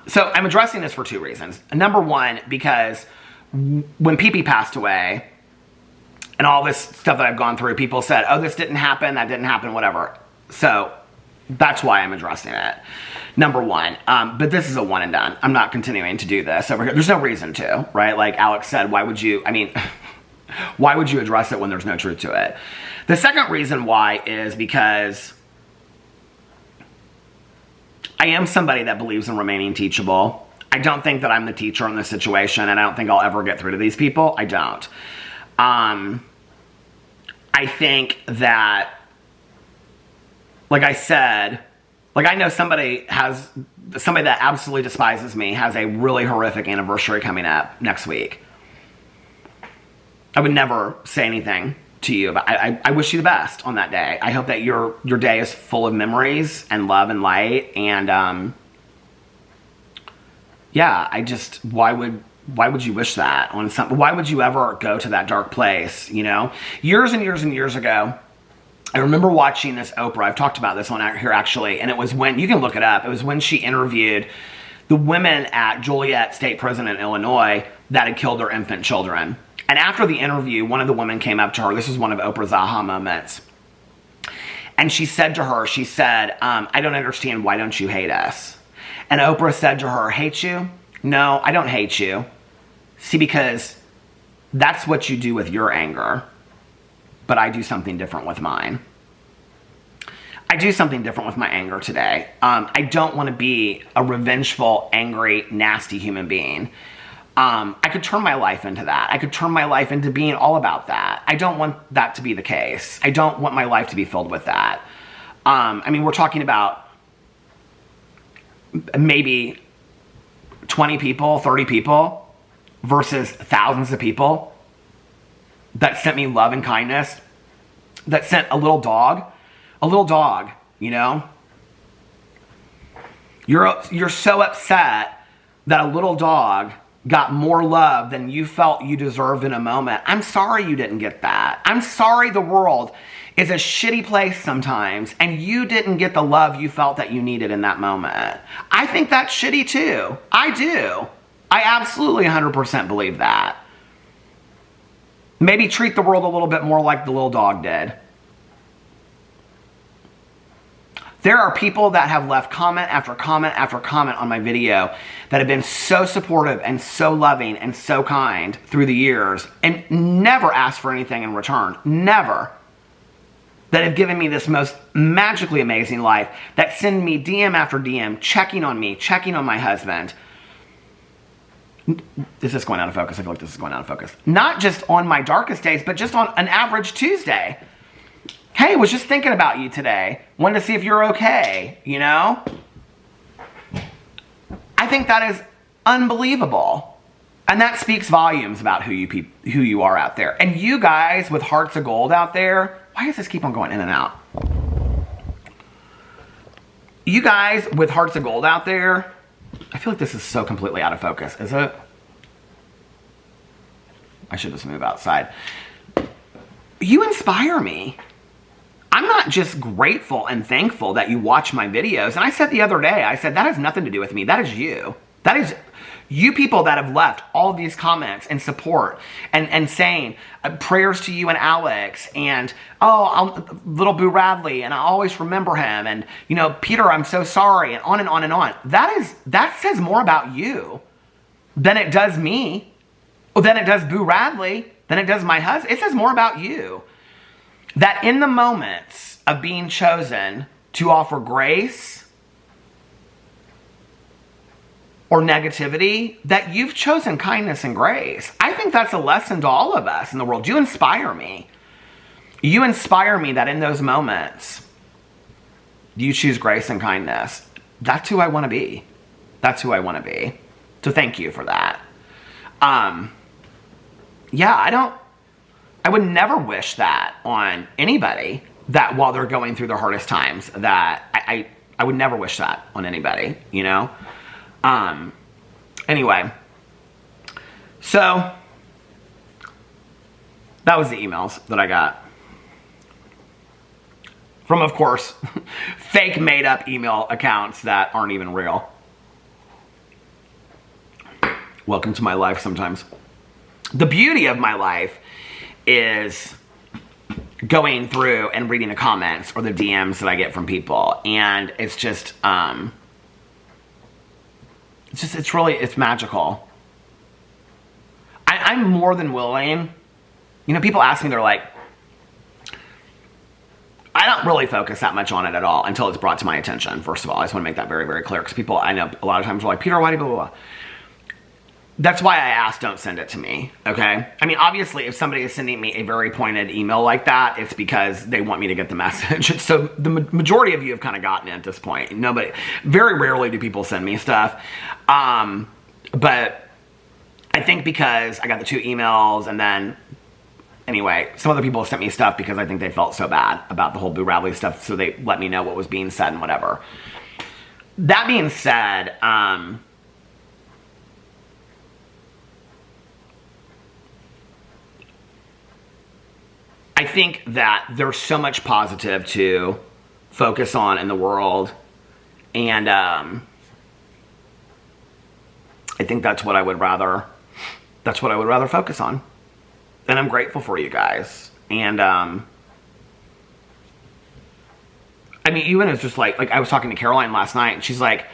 A: So I'm addressing this for 2 reasons. Number one, because when Pee-Pee passed away and all this stuff that I've gone through, people said, oh, this didn't happen, that didn't happen, whatever. So that's why I'm addressing it. Number one. But this is a one and done. I'm not continuing to do this over here. There's no reason to, right? Like Alex said, why would you address it when there's no truth to it? The second reason why is because I am somebody that believes in remaining teachable. I don't think that I'm the teacher in this situation, and I don't think I'll ever get through to these people. I don't. I think that, like I said, I know somebody that absolutely despises me has a really horrific anniversary coming up next week. I would never say anything to you, but I wish you the best on that day. I hope that your day is full of memories and love and light, and yeah, why would you wish that on something? Why would you ever go to that dark place, Years and years and years ago, I remember watching this Oprah. I've talked about this on here actually, and it was when, you can look it up, it was when she interviewed the women at Joliet State Prison in Illinois that had killed their infant children. And after the interview, one of the women came up to her. This is one of Oprah's aha moments. And she said to her, I don't understand. Why don't you hate us? And Oprah said to her, hate you? No, I don't hate you. See, because that's what you do with your anger. But I do something different with mine. I do something different with my anger today. I don't want to be a revengeful, angry, nasty human being. I could turn my life into that. I could turn my life into being all about that. I don't want that to be the case. I don't want my life to be filled with that. We're talking about maybe 20 people, 30 people versus thousands of people that sent me love and kindness, that sent a little dog, You're so upset that a little dog got more love than you felt you deserved in a moment, I'm sorry you didn't get that. I'm sorry the world is a shitty place sometimes and you didn't get the love you felt that you needed in that moment. I think that's shitty too. I do. I absolutely 100% believe that. Maybe treat the world a little bit more like the little dog did. There are people that have left comment after comment after comment on my video that have been so supportive and so loving and so kind through the years and never asked for anything in return. Never. That have given me this most magically amazing life, that send me DM after DM, checking on me, checking on my husband. This is going out of focus. I feel like this is going out of focus. Not just on my darkest days, but just on an average Tuesday. Hey, was just thinking about you today. Wanted to see if you're okay, you know? I think that is unbelievable. And that speaks volumes about who you are out there. And you guys with hearts of gold out there, why does this keep on going in and out? You guys with hearts of gold out there, I feel like this is so completely out of focus, is it? I should just move outside. You inspire me. I'm not just grateful and thankful that you watch my videos. And I said the other day, I said, that has nothing to do with me. That is you. That is you people that have left all these comments and support and saying prayers to you and Alex and, little Boo Radley, and I always remember him. And, you know, Peter, I'm so sorry, and on and on and on. That says more about you than it does me, than it does Boo Radley, than it does my husband. It says more about you. That in the moments of being chosen to offer grace or negativity, that you've chosen kindness and grace. I think that's a lesson to all of us in the world. You inspire me. You inspire me that in those moments, you choose grace and kindness. That's who I want to be. That's who I want to be. So thank you for that. Yeah, I would never wish that on anybody, that while they're going through their hardest times, that I would never wish that on anybody, you know? Anyway, so that was the emails that I got from, of course, fake made up email accounts that aren't even real. Welcome to my life sometimes. The beauty of my life is going through and reading the comments or the DMs that I get from people. And it's just, it's magical. I'm more than willing. You know, people ask me, they're like, I don't really focus that much on it at all until it's brought to my attention. First of all, I just want to make that very, very clear. Because people, I know a lot of times are like, Peter, why do blah, blah, blah. That's why I asked, don't send it to me, okay? I mean, obviously, if somebody is sending me a very pointed email like that, it's because they want me to get the message. So the majority of you have kind of gotten it at this point. Very rarely do people send me stuff. But I think because I got the 2 emails, and then, anyway, some other people sent me stuff because I think they felt so bad about the whole Boo Radley stuff, so they let me know what was being said and whatever. That being said, I think that there's so much positive to focus on in the world, and I think that's what I would rather focus on. And I'm grateful for you guys. And I mean, even it's just like I was talking to Caroline last night, and she's like,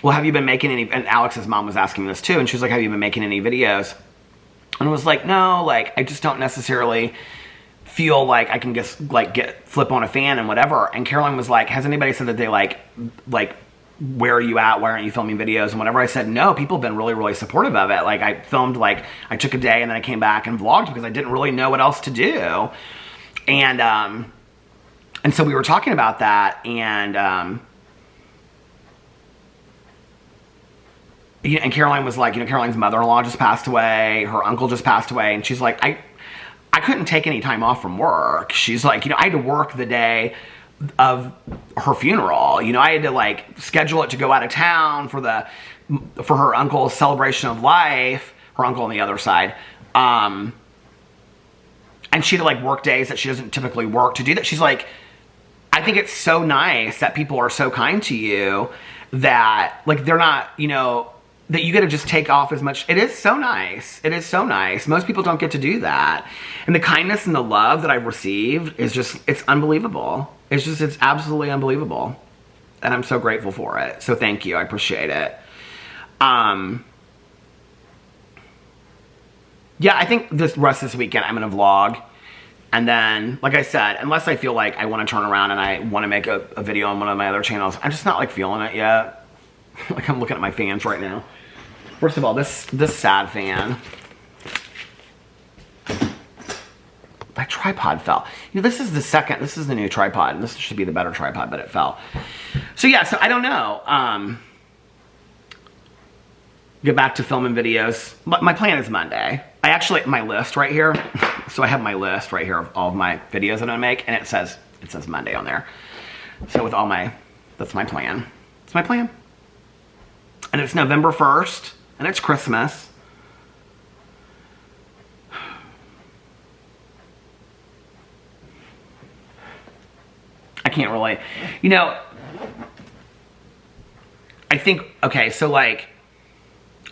A: well, have you been making any, and Alex's mom was asking me this too, and she was like, have you been making any videos? And I was like, no, like, I just don't necessarily feel like I can just flip on a fan and whatever. And Caroline was like, has anybody said that they like where are you at? Why aren't you filming videos and whatever? I said, no, people have been really, really supportive of it. Like, I filmed, I took a day and then I came back and vlogged because I didn't really know what else to do. And so we were talking about that, and Caroline was like, Caroline's mother-in-law just passed away, her uncle just passed away, and she's like, I couldn't take any time off from work. She's like, I had to work the day of her funeral. I had to schedule it to go out of town for the for her uncle's celebration of life, her uncle on the other side, and she had to like work days that she doesn't typically work to do that. She's like, I think it's so nice that people are so kind to you that like they're not, you know, that you get to just take off as much. It is so nice. It is so nice. Most people don't get to do that. And the kindness and the love that I've received is just, it's unbelievable. It's absolutely unbelievable. And I'm so grateful for it. So thank you. I appreciate it. Yeah, I think this rest of this weekend I'm going to vlog. And then, like I said, unless I feel like I want to turn around and I want to make a video on one of my other channels, I'm just not like feeling it yet. Like I'm looking at my fans right now. First of all, this sad fan. My tripod fell. You know, this is the new tripod, and this should be the better tripod, but it fell. So yeah, so I don't know. Get back to filming videos. My plan is Monday. I actually, my list right here, so I have my list right here of all of my videos that I'm gonna make, and it says Monday on there. So with all my, that's my plan. It's my plan. And it's November 1st, and it's Christmas. I can't really, you know, I think, okay, so like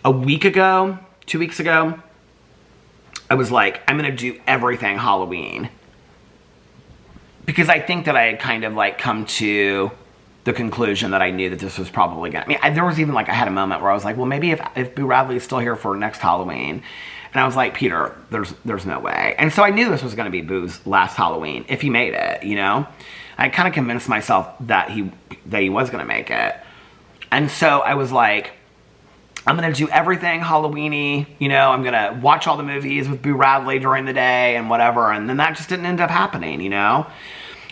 A: a week ago, 2 weeks ago, I was like, I'm gonna do everything Halloween. Because I think that I had kind of like come to the conclusion that I knew that this was probably gonna, I mean, there was even like, I had a moment where I was like, well, maybe if Boo Radley is still here for next Halloween. And I was like, Peter, there's no way. And so I knew this was gonna be Boo's last Halloween, if he made it, you know? I kind of convinced myself that he was gonna make it. And so I was like, I'm gonna do everything Halloween-y, you know, I'm gonna watch all the movies with Boo Radley during the day and whatever, and then that just didn't end up happening, you know?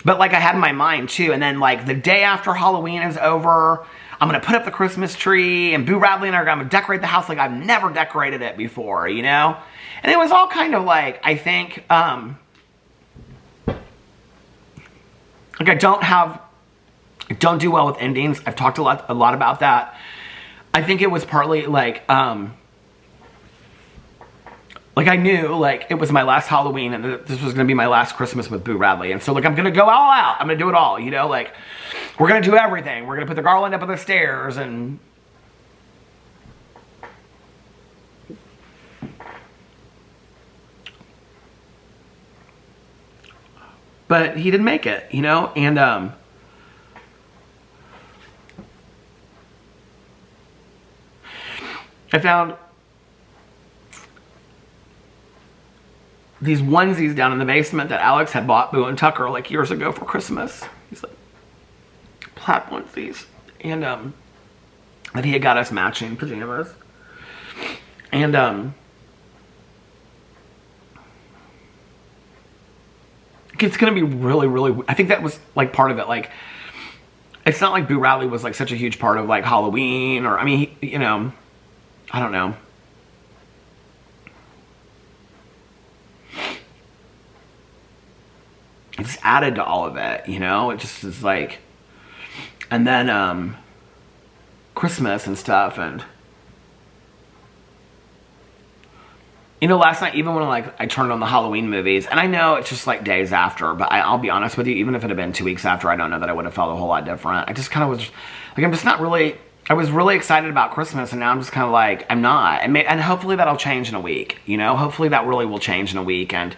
A: But like I had in my mind too, and then like the day after Halloween is over, I'm gonna put up the Christmas tree, and Boo Radley and I are gonna decorate the house like I've never decorated it before, you know? And it was all kind of like, I think, like I don't do well with endings. I've talked a lot about that. I think it was partly like I knew like it was my last Halloween and this was gonna be my last Christmas with Boo Radley. And so like I'm gonna go all out. I'm gonna do it all, you know, like we're gonna do everything. We're gonna put the garland up on the stairs and but he didn't make it, you know, and I found these onesies down in the basement that Alex had bought Boo and Tucker like years ago for Christmas. These like plaid onesies, and that he had got us matching pajamas, and it's gonna be really, I think that was like part of it. Like it's not like Boo Radley was like such a huge part of like Halloween, or I mean, you know, I don't know. It just added to all of it, you know? It just is like, and then Christmas and stuff, and you know, last night, even when like I turned on the Halloween movies, and I know it's just like days after, but I'll be honest with you, even if it had been 2 weeks after, I don't know that I would have felt a whole lot different. I just kind of was like, I'm just not really, I was really excited about Christmas, and now I'm just kind of like, I'm not. And hopefully that'll change in a week, you know? Hopefully that really will change in a week, and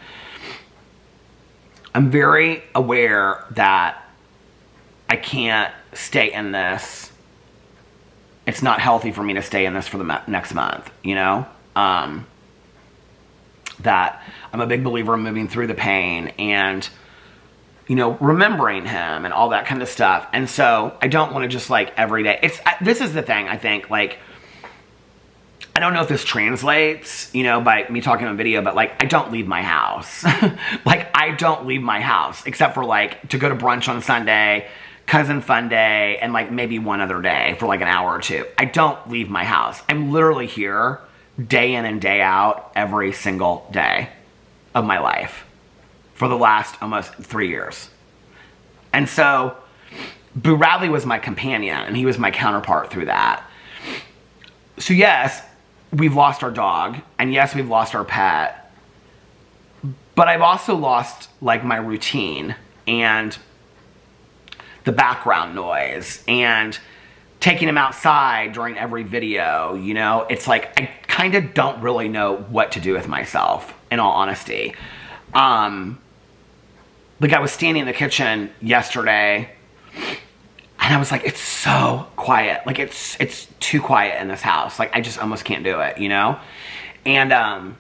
A: I'm very aware that I can't stay in this. It's not healthy for me to stay in this for the next month, you know? That I'm a big believer in moving through the pain and, you know, remembering him and all that kind of stuff. And so I don't want to just like every day. This is the thing, I think, like, I don't know if this translates, you know, by me talking on video, but like I don't leave my house. Like I don't leave my house except for like to go to brunch on Sunday, cousin fun day, and like maybe one other day for like an hour or two. I don't leave my house. I'm literally here day in and day out every single day of my life for the last almost 3 years. And so Boo Radley was my companion and he was my counterpart through that. So yes, we've lost our dog, and yes, we've lost our pet, but I've also lost like my routine and the background noise and taking him outside during every video. You know, it's like I kind of don't really know what to do with myself, in all honesty. Like I was standing in the kitchen yesterday, and I was like, it's so quiet. Like it's too quiet in this house. Like I just almost can't do it, you know? And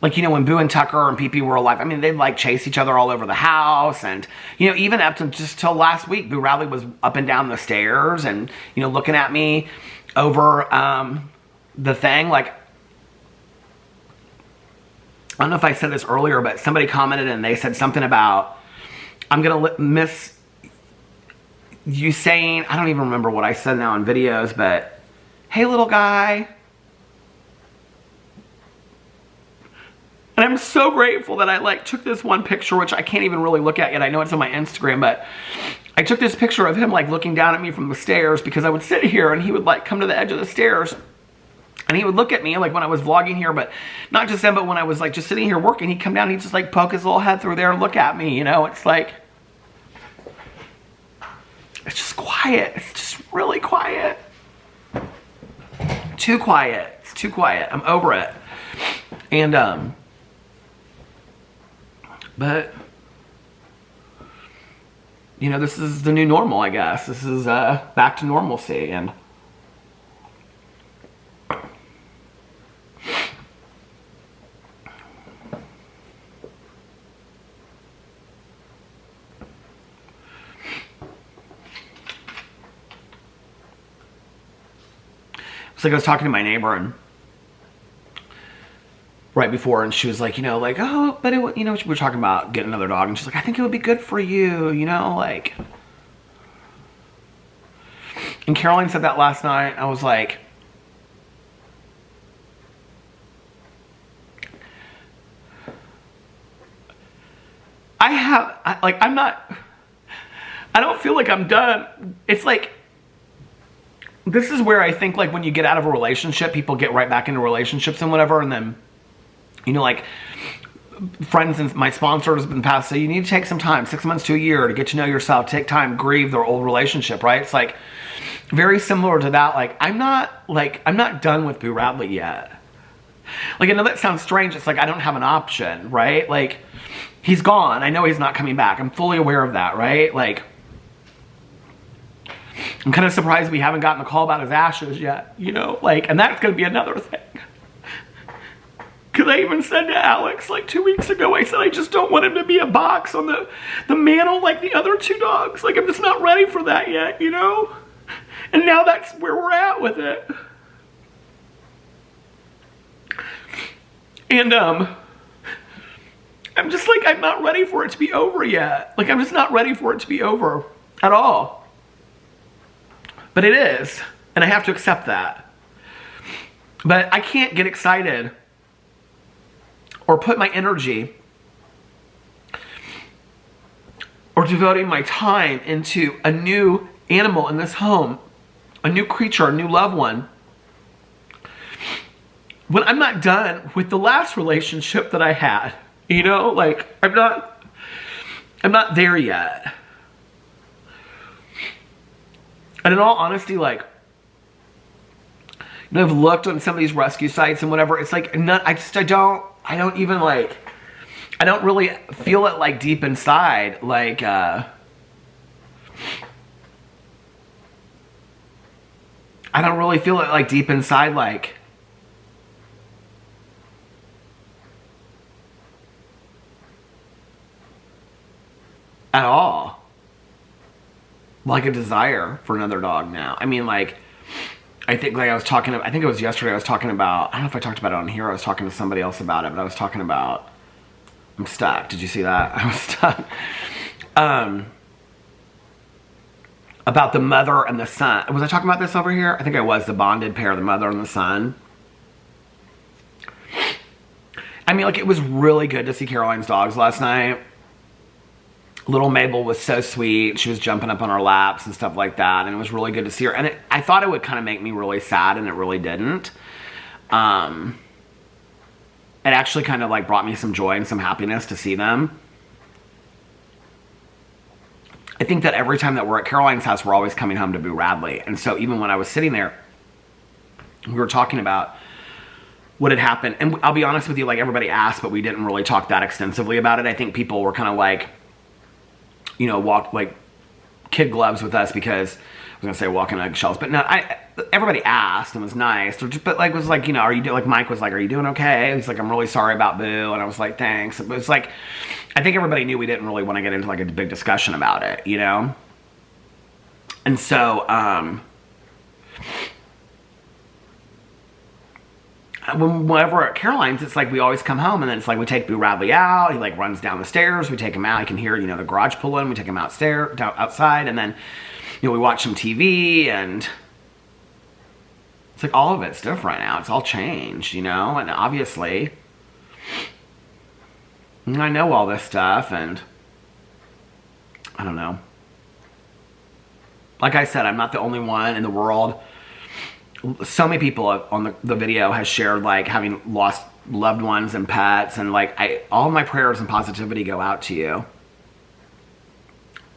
A: like, you know, when Boo and Tucker and PP were alive, I mean, they'd like chase each other all over the house. And, you know, even up to just till last week, Boo Radley was up and down the stairs and, you know, looking at me over the thing. Like, I don't know if I said this earlier, but somebody commented and they said something about, I'm going to miss you saying, I don't even remember what I said now in videos, but, hey, little guy. And I'm so grateful that I like took this one picture, which I can't even really look at yet. I know it's on my Instagram, but I took this picture of him like looking down at me from the stairs, because I would sit here and he would like come to the edge of the stairs and he would look at me like when I was vlogging here, but not just then, but when I was like just sitting here working, he'd come down and he'd just like poke his little head through there and look at me, you know? It's like, it's just quiet. It's just really quiet. Too quiet. It's too quiet. I'm over it. And, but, you know, this is the new normal, I guess. This is back to normalcy. And it's like I was talking to my neighbor and right before, and she was like, you know, like, oh, but it, you know, we were talking about getting another dog, and she's like, I think it would be good for you, you know, like. And Caroline said that last night. I was like, I don't feel like I'm done. It's like, this is where I think, like, when you get out of a relationship, people get right back into relationships and whatever, and then, you know, like, friends and my sponsors in the past say, you need to take some time, 6 months to a year, to get to know yourself, take time, grieve their old relationship, right? It's like very similar to that. Like, I'm not done with Boo Radley yet. Like, I know that sounds strange. It's like I don't have an option, right? Like, he's gone. I know he's not coming back. I'm fully aware of that, right? Like, I'm kind of surprised we haven't gotten a call about his ashes yet, you know? Like, and that's going to be another thing. Because I even said to Alex, like 2 weeks ago, I said, I just don't want him to be a box on the mantle like the other two dogs. Like, I'm just not ready for that yet, you know? And now that's where we're at with it. And, I'm just like, I'm not ready for it to be over yet. Like, I'm just not ready for it to be over at all. But it is. And I have to accept that. But I can't get excited or put my energy or devoting my time into a new animal in this home, a new creature, a new loved one, when I'm not done with the last relationship that I had. You know, like, I'm not there yet. And in all honesty, like, you know, I've looked on some of these rescue sites and whatever. It's like, I don't even like, I don't really feel it like deep inside. Like, I don't really feel it like deep inside, like, at all. Like a desire for another dog now. I mean, like, I think, like, I think it was yesterday, I was talking about, I don't know if I talked about it on here, I was talking to somebody else about it, but I was talking about, I'm stuck. Did you see that? I was stuck. About the mother and the son. Was I talking about this over here? I think I was, the bonded pair, the mother and the son. I mean, like, it was really good to see Caroline's dogs last night. Little Mabel was so sweet. She was jumping up on our laps and stuff like that, and it was really good to see her. And I thought it would kind of make me really sad, and it really didn't. It actually kind of like brought me some joy and some happiness to see them. I think that every time that we're at Caroline's house, we're always coming home to Boo Radley. And so even when I was sitting there, we were talking about what had happened. And I'll be honest with you, like everybody asked, but we didn't really talk that extensively about it. I think people were kind of like, you know, walk like kid gloves with us because I was gonna say walking eggshells, but no, everybody asked and was nice, but like was like, you know, are you like Mike was like, are you doing okay? He's like, I'm really sorry about Boo, and I was like, thanks. It was like, I think everybody knew we didn't really want to get into like a big discussion about it, you know, and so whenever we're at Caroline's, it's like we always come home and then it's like we take Boo Radley out. He like runs down the stairs. We take him out. I can hear, you know, the garage pull in. We take him outside, and then, you know, we watch some TV, and it's like all of it's different now. It's all changed, you know, and obviously I know all this stuff, and I don't know. Like I said, I'm not the only one in the world. So many people on the video has shared like having lost loved ones and pets, and like all my prayers and positivity go out to you.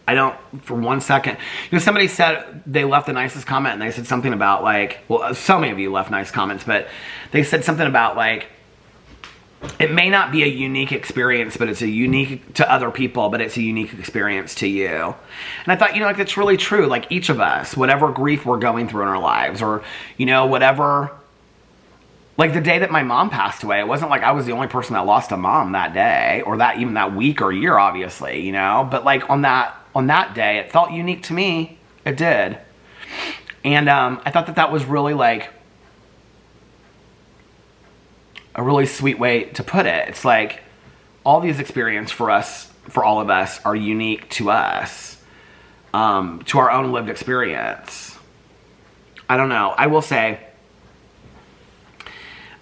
A: I don't for one second, you know, somebody said they left the nicest comment, and they said something about like, well, so many of you left nice comments, but they said something about like, it may not be a unique experience, but it's a unique to other people, but it's a unique experience to you. And I thought, you know, like that's really true. Like each of us, whatever grief we're going through in our lives, or, you know, whatever, like the day that my mom passed away, it wasn't like I was the only person that lost a mom that day, or that even that week or year, obviously, you know, but like on that day, it felt unique to me. It did. And I thought that was really like a really sweet way to put it. It's like all these experiences for all of us are unique to us, to our own lived experience. I don't know. I will say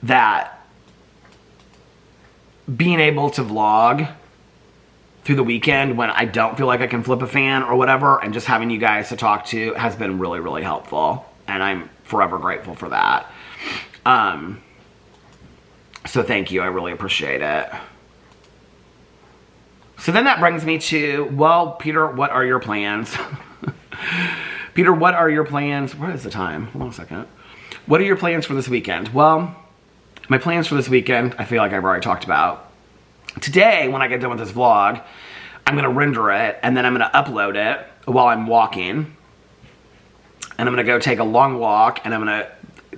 A: that being able to vlog through the weekend when I don't feel like I can flip a fan or whatever, and just having you guys to talk to has been really, really helpful. And I'm forever grateful for that. So thank you, I really appreciate it. So then that brings me to, well, Peter, what are your plans? Peter, what are your plans? What is the time? Hold on a second. What are your plans for this weekend? Well, my plans for this weekend, I feel like I've already talked about. Today, when I get done with this vlog, I'm gonna render it, and then I'm gonna upload it while I'm walking. And I'm gonna go take a long walk, and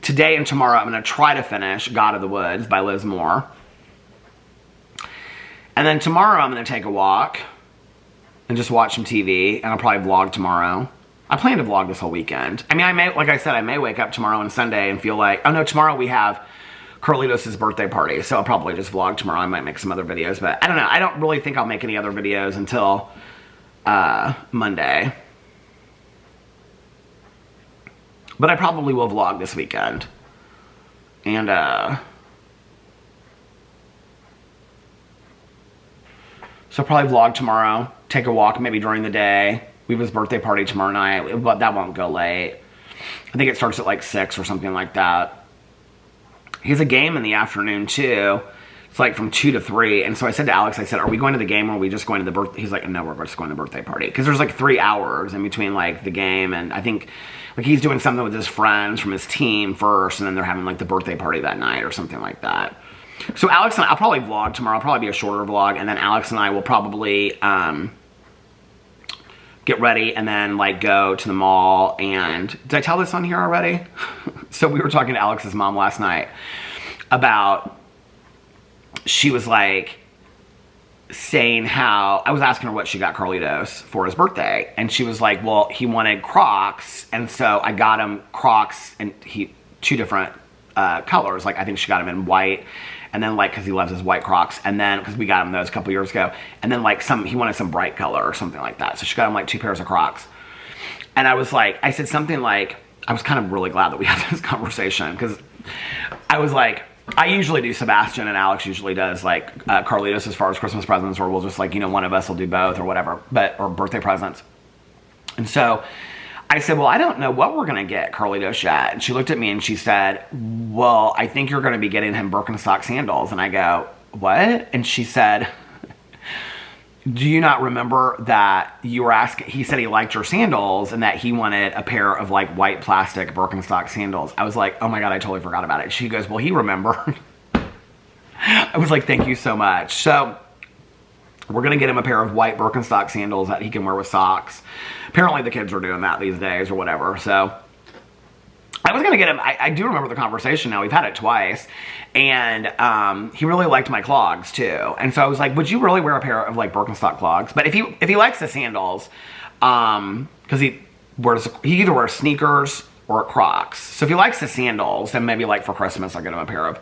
A: today and tomorrow, I'm going to try to finish God of the Woods by Liz Moore. And then tomorrow, I'm going to take a walk and just watch some TV, and I'll probably vlog tomorrow. I plan to vlog this whole weekend. I mean, like I said, I may wake up tomorrow and Sunday and feel like, oh no, tomorrow we have Carlitos' birthday party, so I'll probably just vlog tomorrow. I might make some other videos, but I don't know. I don't really think I'll make any other videos until Monday. But I probably will vlog this weekend. And, so I'll probably vlog tomorrow, take a walk maybe during the day. We have his birthday party tomorrow night, but that won't go late. I think it starts at like 6 or something like that. He has a game in the afternoon too. It's like from 2 to 3. And so I said to Alex, I said, are we going to the game or are we just going to the birthday? He's like, no, we're just going to the birthday party. Because there's like 3 hours in between like the game, and I think like he's doing something with his friends from his team first, and then they're having like the birthday party that night or something like that. So Alex and I'll probably vlog tomorrow. It'll probably be a shorter vlog, and then Alex and I will probably get ready and then like go to the mall. And did I tell this on here already? So we were talking to Alex's mom last night about, she was like saying how, I was asking her what she got Carlitos for his birthday, and she was like, well, he wanted Crocs, and so I got him Crocs, and 2 different colors. Like I think she got him in white, and then like, because he loves his white Crocs, and then because we got him those a couple years ago, and then like he wanted some bright color or something like that, so she got him like 2 pairs of Crocs. And I was like, I said something like, I was kind of really glad that we had this conversation, because I was like, I usually do Sebastian, and Alex usually does like Carlitos as far as Christmas presents, or we'll just like, you know, one of us will do both or whatever, or birthday presents. And so I said, well, I don't know what we're going to get Carlitos yet. And she looked at me and she said, well, I think you're going to be getting him Birkenstock sandals. And I go, what? And she said, do you not remember that you were asking, he said he liked your sandals and that he wanted a pair of like white plastic Birkenstock sandals. I was like, oh my God, I totally forgot about it. She goes, well, he remembered. I was like, thank you so much. So we're going to get him a pair of white Birkenstock sandals that he can wear with socks. Apparently the kids are doing that these days or whatever. So I was going to get him, I do remember the conversation now. We've had it twice. And he really liked my clogs too. And so I was like, would you really wear a pair of like Birkenstock clogs? But if he likes the sandals, because he either wears sneakers or Crocs. So if he likes the sandals, then maybe like for Christmas I'll get him a pair of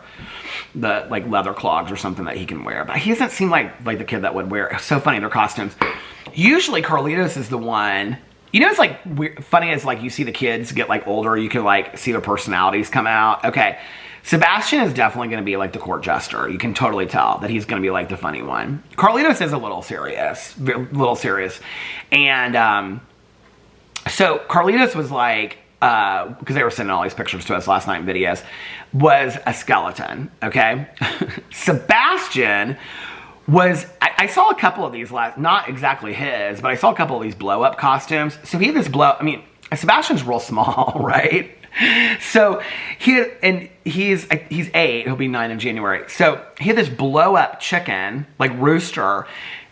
A: the like leather clogs or something that he can wear. But he doesn't seem like the kid that would wear. It's so funny, their costumes. Usually Carlitos is the one, you know, it's like weird, funny as like you see the kids get like older, you can like see their personalities come out. Okay, Sebastian is definitely going to be like the court jester. You can totally tell that he's going to be like the funny one. Carlitos is a little serious. And so Carlitos was like, because they were sending all these pictures to us last night in videos, was a skeleton, okay? Sebastian was, I saw a couple of these not exactly his, but I saw a couple of these blow-up costumes. So he had this Sebastian's real small, right? So he's 8, he'll be 9 in January. So he had this blow-up chicken, like rooster,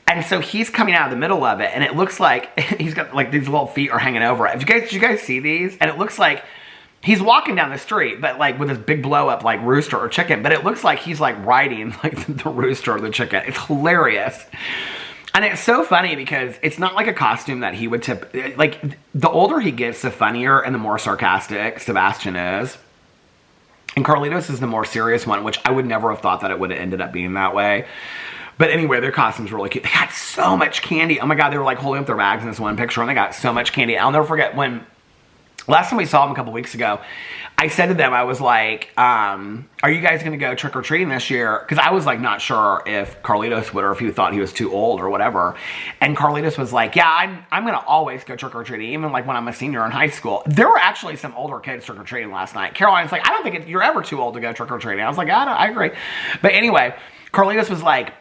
A: and so he's coming out of the middle of it, and it looks like he's got like these little feet are hanging over it. Did you guys see these? And it looks like he's walking down the street, but like with this big blow up like rooster or chicken, but it looks like he's like riding like the rooster or the chicken. It's hilarious. And it's so funny because it's not like a costume that he would like the older he gets, the funnier and the more sarcastic Sebastian is. And Carlitos is the more serious one, which I would never have thought that it would have ended up being that way. But anyway, their costume's really cute. They got so much candy. Oh my God, they were like holding up their bags in this one picture and they got so much candy. I'll never forget when, last time we saw them a couple weeks ago, I said to them, I was like, are you guys going to go trick-or-treating this year? Because I was like not sure if Carlitos would or if he thought he was too old or whatever. And Carlitos was like, yeah, I'm going to always go trick-or-treating, even like when I'm a senior in high school. There were actually some older kids trick-or-treating last night. Caroline's like, I don't think you're ever too old to go trick-or-treating. I was like, I agree. But anyway, Carlitos was like,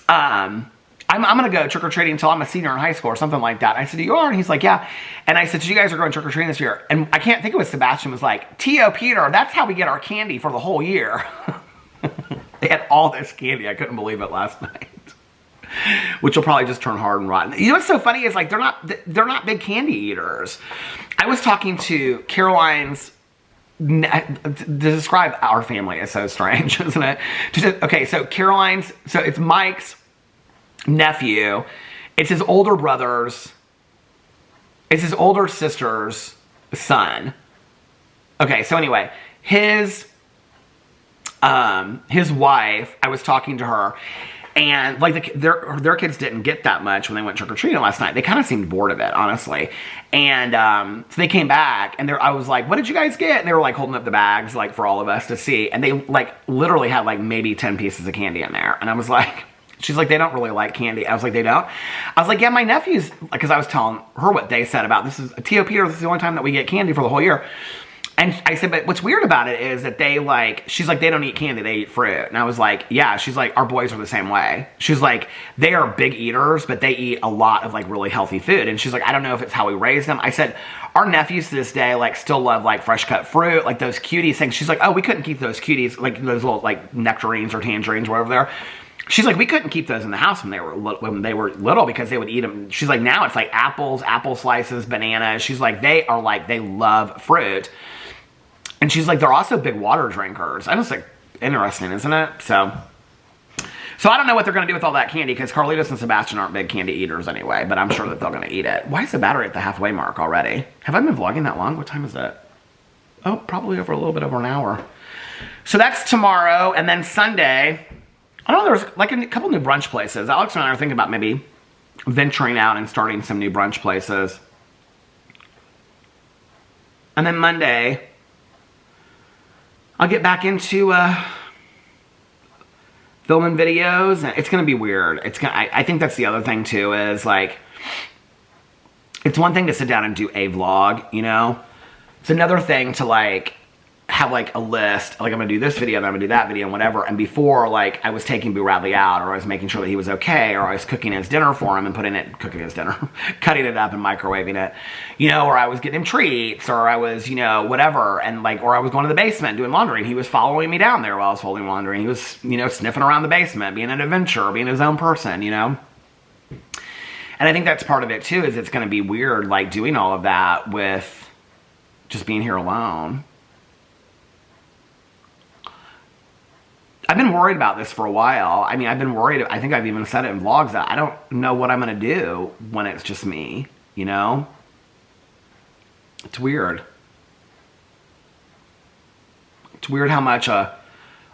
A: I'm going to go trick-or-treating until I'm a senior in high school or something like that. And I said, you are? And he's like, yeah. And I said, so you guys are going trick-or-treating this year? And I can't think it was Sebastian was like, T.O. Peter, that's how we get our candy for the whole year. They had all this candy. I couldn't believe it last night. Which will probably just turn hard and rotten. You know what's so funny is like they're not big candy eaters. I was talking to Caroline's, to describe our family is so strange, isn't it? Okay, so Caroline's, so it's Mike's nephew, it's his older brother's, it's his older sister's son. Okay, so anyway, his wife, I was talking to her, and like their kids didn't get that much when they went trick-or-treating last night. They kind of seemed bored of it, honestly. And so they came back, and I was like, what did you guys get? And they were like holding up the bags like for all of us to see. And they like literally had like maybe 10 pieces of candy in there. And I was like, she's like, they don't really like candy. I was like, they don't? I was like, yeah, my nephews, because I was telling her what they said about this is, T.O. Peter, this is the only time that we get candy for the whole year. And I said, but what's weird about it is that they like, she's like, they don't eat candy, they eat fruit. And I was like, yeah, she's like, our boys are the same way. She's like, they are big eaters, but they eat a lot of like really healthy food. And she's like, I don't know if it's how we raise them. I said, our nephews to this day like still love like fresh cut fruit, like those cuties things. She's like, oh, we couldn't keep those cuties, like those little like nectarines or tangerines or whatever they're. She's like, we couldn't keep those in the house when they were little because they would eat them. She's like, now it's like apples, apple slices, bananas. She's like, they love fruit. And she's like, they're also big water drinkers. I was like, interesting, isn't it? So I don't know what they're going to do with all that candy because Carlitos and Sebastian aren't big candy eaters anyway, but I'm sure that they're going to eat it. Why is the battery at the halfway mark already? Have I been vlogging that long? What time is it? Oh, probably over a little bit over an hour. So that's tomorrow. And then Sunday, I don't know, there's like a couple new brunch places. Alex and I are thinking about maybe venturing out and starting some new brunch places. And then Monday, I'll get back into filming videos. It's gonna be weird. I think that's the other thing too, is like, it's one thing to sit down and do a vlog, you know? It's another thing to like have like a list, like I'm gonna do this video, and I'm gonna do that video, and whatever. And before, like, I was taking Boo Radley out, or I was making sure that he was okay, or I was cooking his dinner for him and cutting it up and microwaving it, you know, or I was getting him treats, or I was, you know, whatever, and like, or I was going to the basement doing laundry, and he was following me down there while I was folding laundry, and he was, you know, sniffing around the basement, being an adventurer, being his own person, you know? And I think that's part of it too, is it's gonna be weird, like, doing all of that with just being here alone. I've been worried about this for a while. I mean, I've been worried. I think I've even said it in vlogs that I don't know what I'm going to do when it's just me, you know? It's weird. It's weird how much a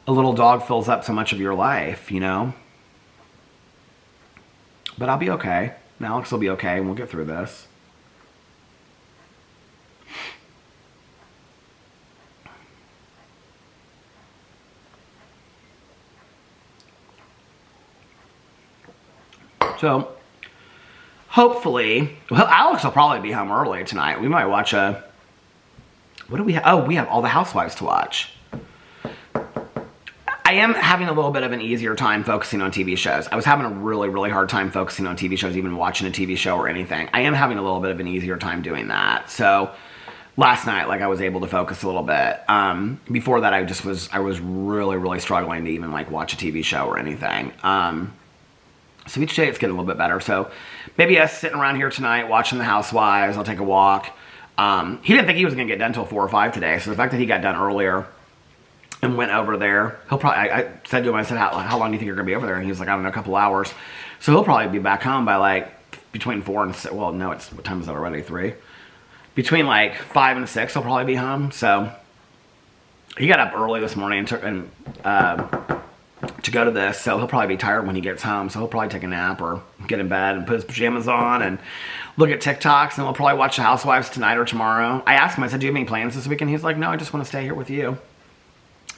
A: little dog fills up so much of your life, you know? But I'll be okay. And Alex will be okay, and we'll get through this. So, hopefully, well, Alex will probably be home early tonight. We might watch a, what do we have? Oh, we have all the Housewives to watch. I am having a little bit of an easier time focusing on TV shows. I was having a really, really hard time focusing on TV shows, even watching a TV show or anything. I am having a little bit of an easier time doing that. So, last night, like, I was able to focus a little bit. Before that, I was really, really struggling to even, like, watch a TV show or anything. So each day it's getting a little bit better. So maybe us sitting around here tonight watching the Housewives. I'll take a walk. He didn't think he was going to get done until 4 or 5 today. So the fact that he got done earlier and went over there, he'll probably, I said to him, I said, how long do you think you're going to be over there? And he was like, I don't know, a couple hours. So he'll probably be back home by like between 4 and 6. Well, no, it's, what time is it already? 3? Between like 5 and 6 he'll probably be home. So he got up early this morning to go to this, so he'll probably be tired when he gets home, so he'll probably take a nap or get in bed and put his pajamas on and look at TikToks, and we'll probably watch the Housewives tonight or tomorrow. I asked him, I said, do you have any plans this weekend? He's like, no, I just want to stay here with you.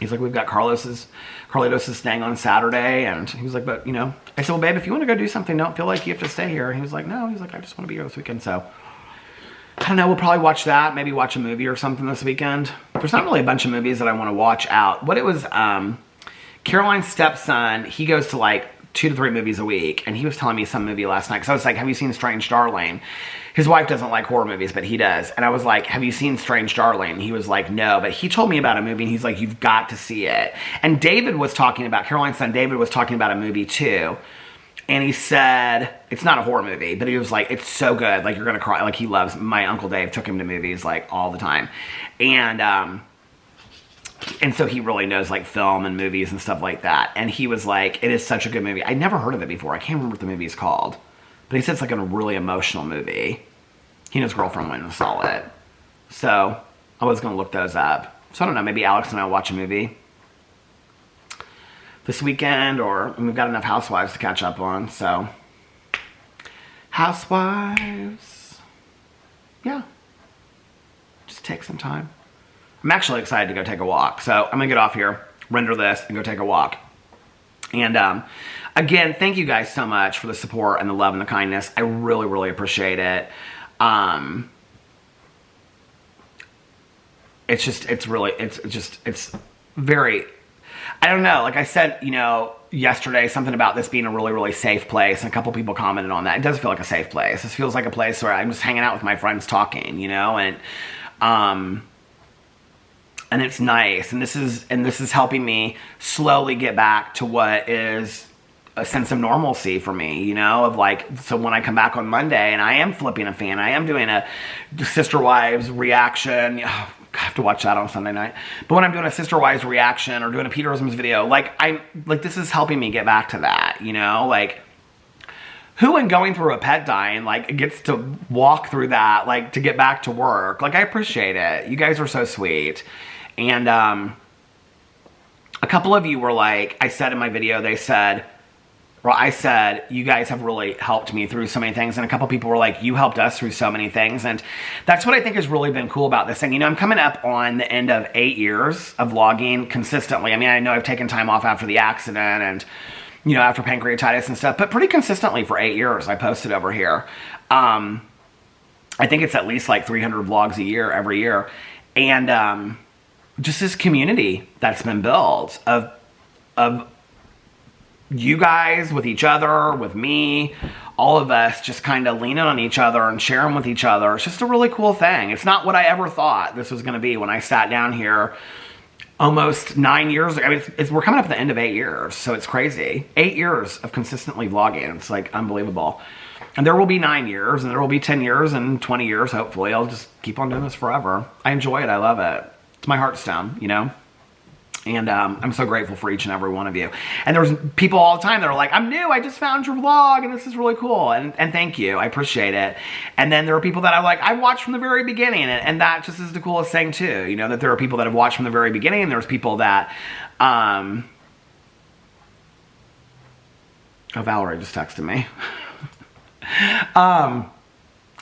A: He's like, we've got Carlitos is staying on Saturday, and he was like, but, you know, I said, well, babe, if you want to go do something, don't feel like you have to stay here. And he was like, no, he's like, I just want to be here this weekend, so I don't know, we'll probably watch that, maybe watch a movie or something this weekend. There's not really a bunch of movies that I want to watch out. What it was, Caroline's stepson, he goes to like 2 to 3 movies a week, and he was telling me some movie last night, because I was like, have you seen Strange Darling? His wife doesn't like horror movies, but he does. And I was like, have you seen Strange Darling? He was like, no, but he told me about a movie, and he's like, you've got to see it. And David was talking about, Caroline's son David was talking about a movie too, and he said, it's not a horror movie, but he was like, it's so good, like, you're gonna cry. Like, he loves, my Uncle Dave took him to movies like all the time. And so he really knows like film and movies and stuff like that. And he was like, it is such a good movie. I'd never heard of it before. I can't remember what the movie is called. But he said it's like a really emotional movie. He and his girlfriend went and saw it. So I was going to look those up. So I don't know, maybe Alex and I will watch a movie this weekend, or we've got enough Housewives to catch up on. So Housewives. Yeah. Just take some time. I'm actually excited to go take a walk. So I'm going to get off here, render this, and go take a walk. And again, thank you guys so much for the support and the love and the kindness. I really, really appreciate it. It's very, I don't know. Like I said, you know, yesterday, something about this being a really, really safe place. And a couple people commented on that. It does feel like a safe place. This feels like a place where I'm just hanging out with my friends talking, you know, and it's nice, and this is helping me slowly get back to what is a sense of normalcy for me, you know, of like, so when I come back on Monday and I am flipping a fan, I am doing a Sister Wives reaction. I have to watch that on Sunday night. But when I'm doing a Sister Wives reaction or doing a Peterisms video, like, this is helping me get back to that, you know, like, who in going through a pet dying, like, gets to walk through that, like, to get back to work? Like, I appreciate it. You guys are so sweet. And a couple of you were like, I said in my video, they said, where I said, you guys have really helped me through so many things. And a couple people were like, you helped us through so many things. And that's what I think has really been cool about this thing. You know, I'm coming up on the end of 8 years of vlogging consistently. I mean, I know I've taken time off after the accident and, you know, after pancreatitis and stuff, but pretty consistently for 8 years I posted over here. I think it's at least like 300 vlogs a year, every year. And just this community that's been built of you guys with each other, with me, all of us just kind of leaning on each other and sharing with each other. It's just a really cool thing. It's not what I ever thought this was going to be when I sat down here almost 9 years ago. I mean, we're coming up at the end of 8 years, so it's crazy. 8 years of consistently vlogging. It's like unbelievable. And there will be 9 years, and there will be 10 years, and 20 years, hopefully. I'll just keep on doing this forever. I enjoy it. I love it. It's my heartstone, you know? And I'm so grateful for each and every one of you. And there's people all the time that are like, I'm new, I just found your vlog, and this is really cool. And thank you, I appreciate it. And then there are people that are like, I watched from the very beginning, and that just is the coolest thing too. You know, that there are people that have watched from the very beginning, and there's people that, oh, Valerie just texted me.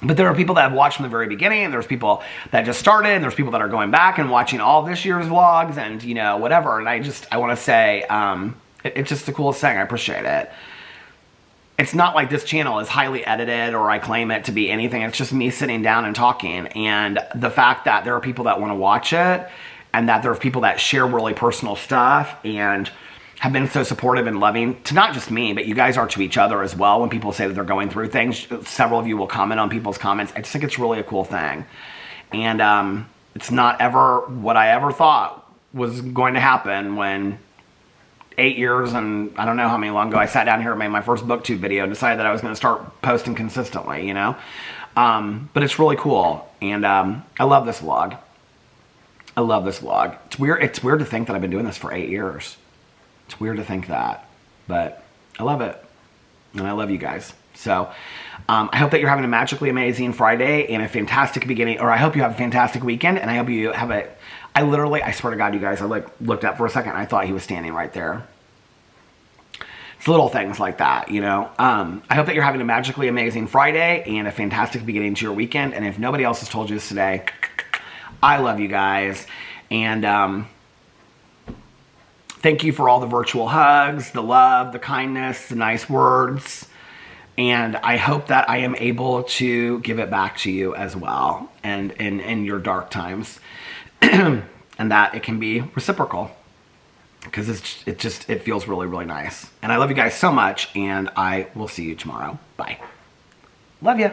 A: But there are people that have watched from the very beginning, and there's people that just started, and there's people that are going back and watching all this year's vlogs and, you know, whatever. And I want to say, it's just the coolest thing. I appreciate it. It's not like this channel is highly edited or I claim it to be anything. It's just me sitting down and talking. And the fact that there are people that want to watch it, and that there are people that share really personal stuff and have been so supportive and loving to not just me, but you guys are to each other as well. When people say that they're going through things, several of you will comment on people's comments. I just think it's really a cool thing. And it's not ever what I ever thought was going to happen when 8 years and I don't know how many long ago I sat down here and made my first booktube video and decided that I was going to start posting consistently, you know? But it's really cool. And I love this vlog. I love this vlog. It's weird to think that I've been doing this for 8 years. It's weird to think that, but I love it, and I love you guys. So I hope that you're having a magically amazing Friday and a fantastic beginning, or I hope you have a fantastic weekend, and I hope you have I swear to God, you guys, I looked up for a second, and I thought he was standing right there. It's little things like that, you know. I hope that you're having a magically amazing Friday and a fantastic beginning to your weekend, and if nobody else has told you this today, I love you guys, and thank you for all the virtual hugs, the love, the kindness, the nice words. And I hope that I am able to give it back to you as well, and in your dark times. And that it can be reciprocal. Because it feels really, really nice. And I love you guys so much, and I will see you tomorrow. Bye. Love you.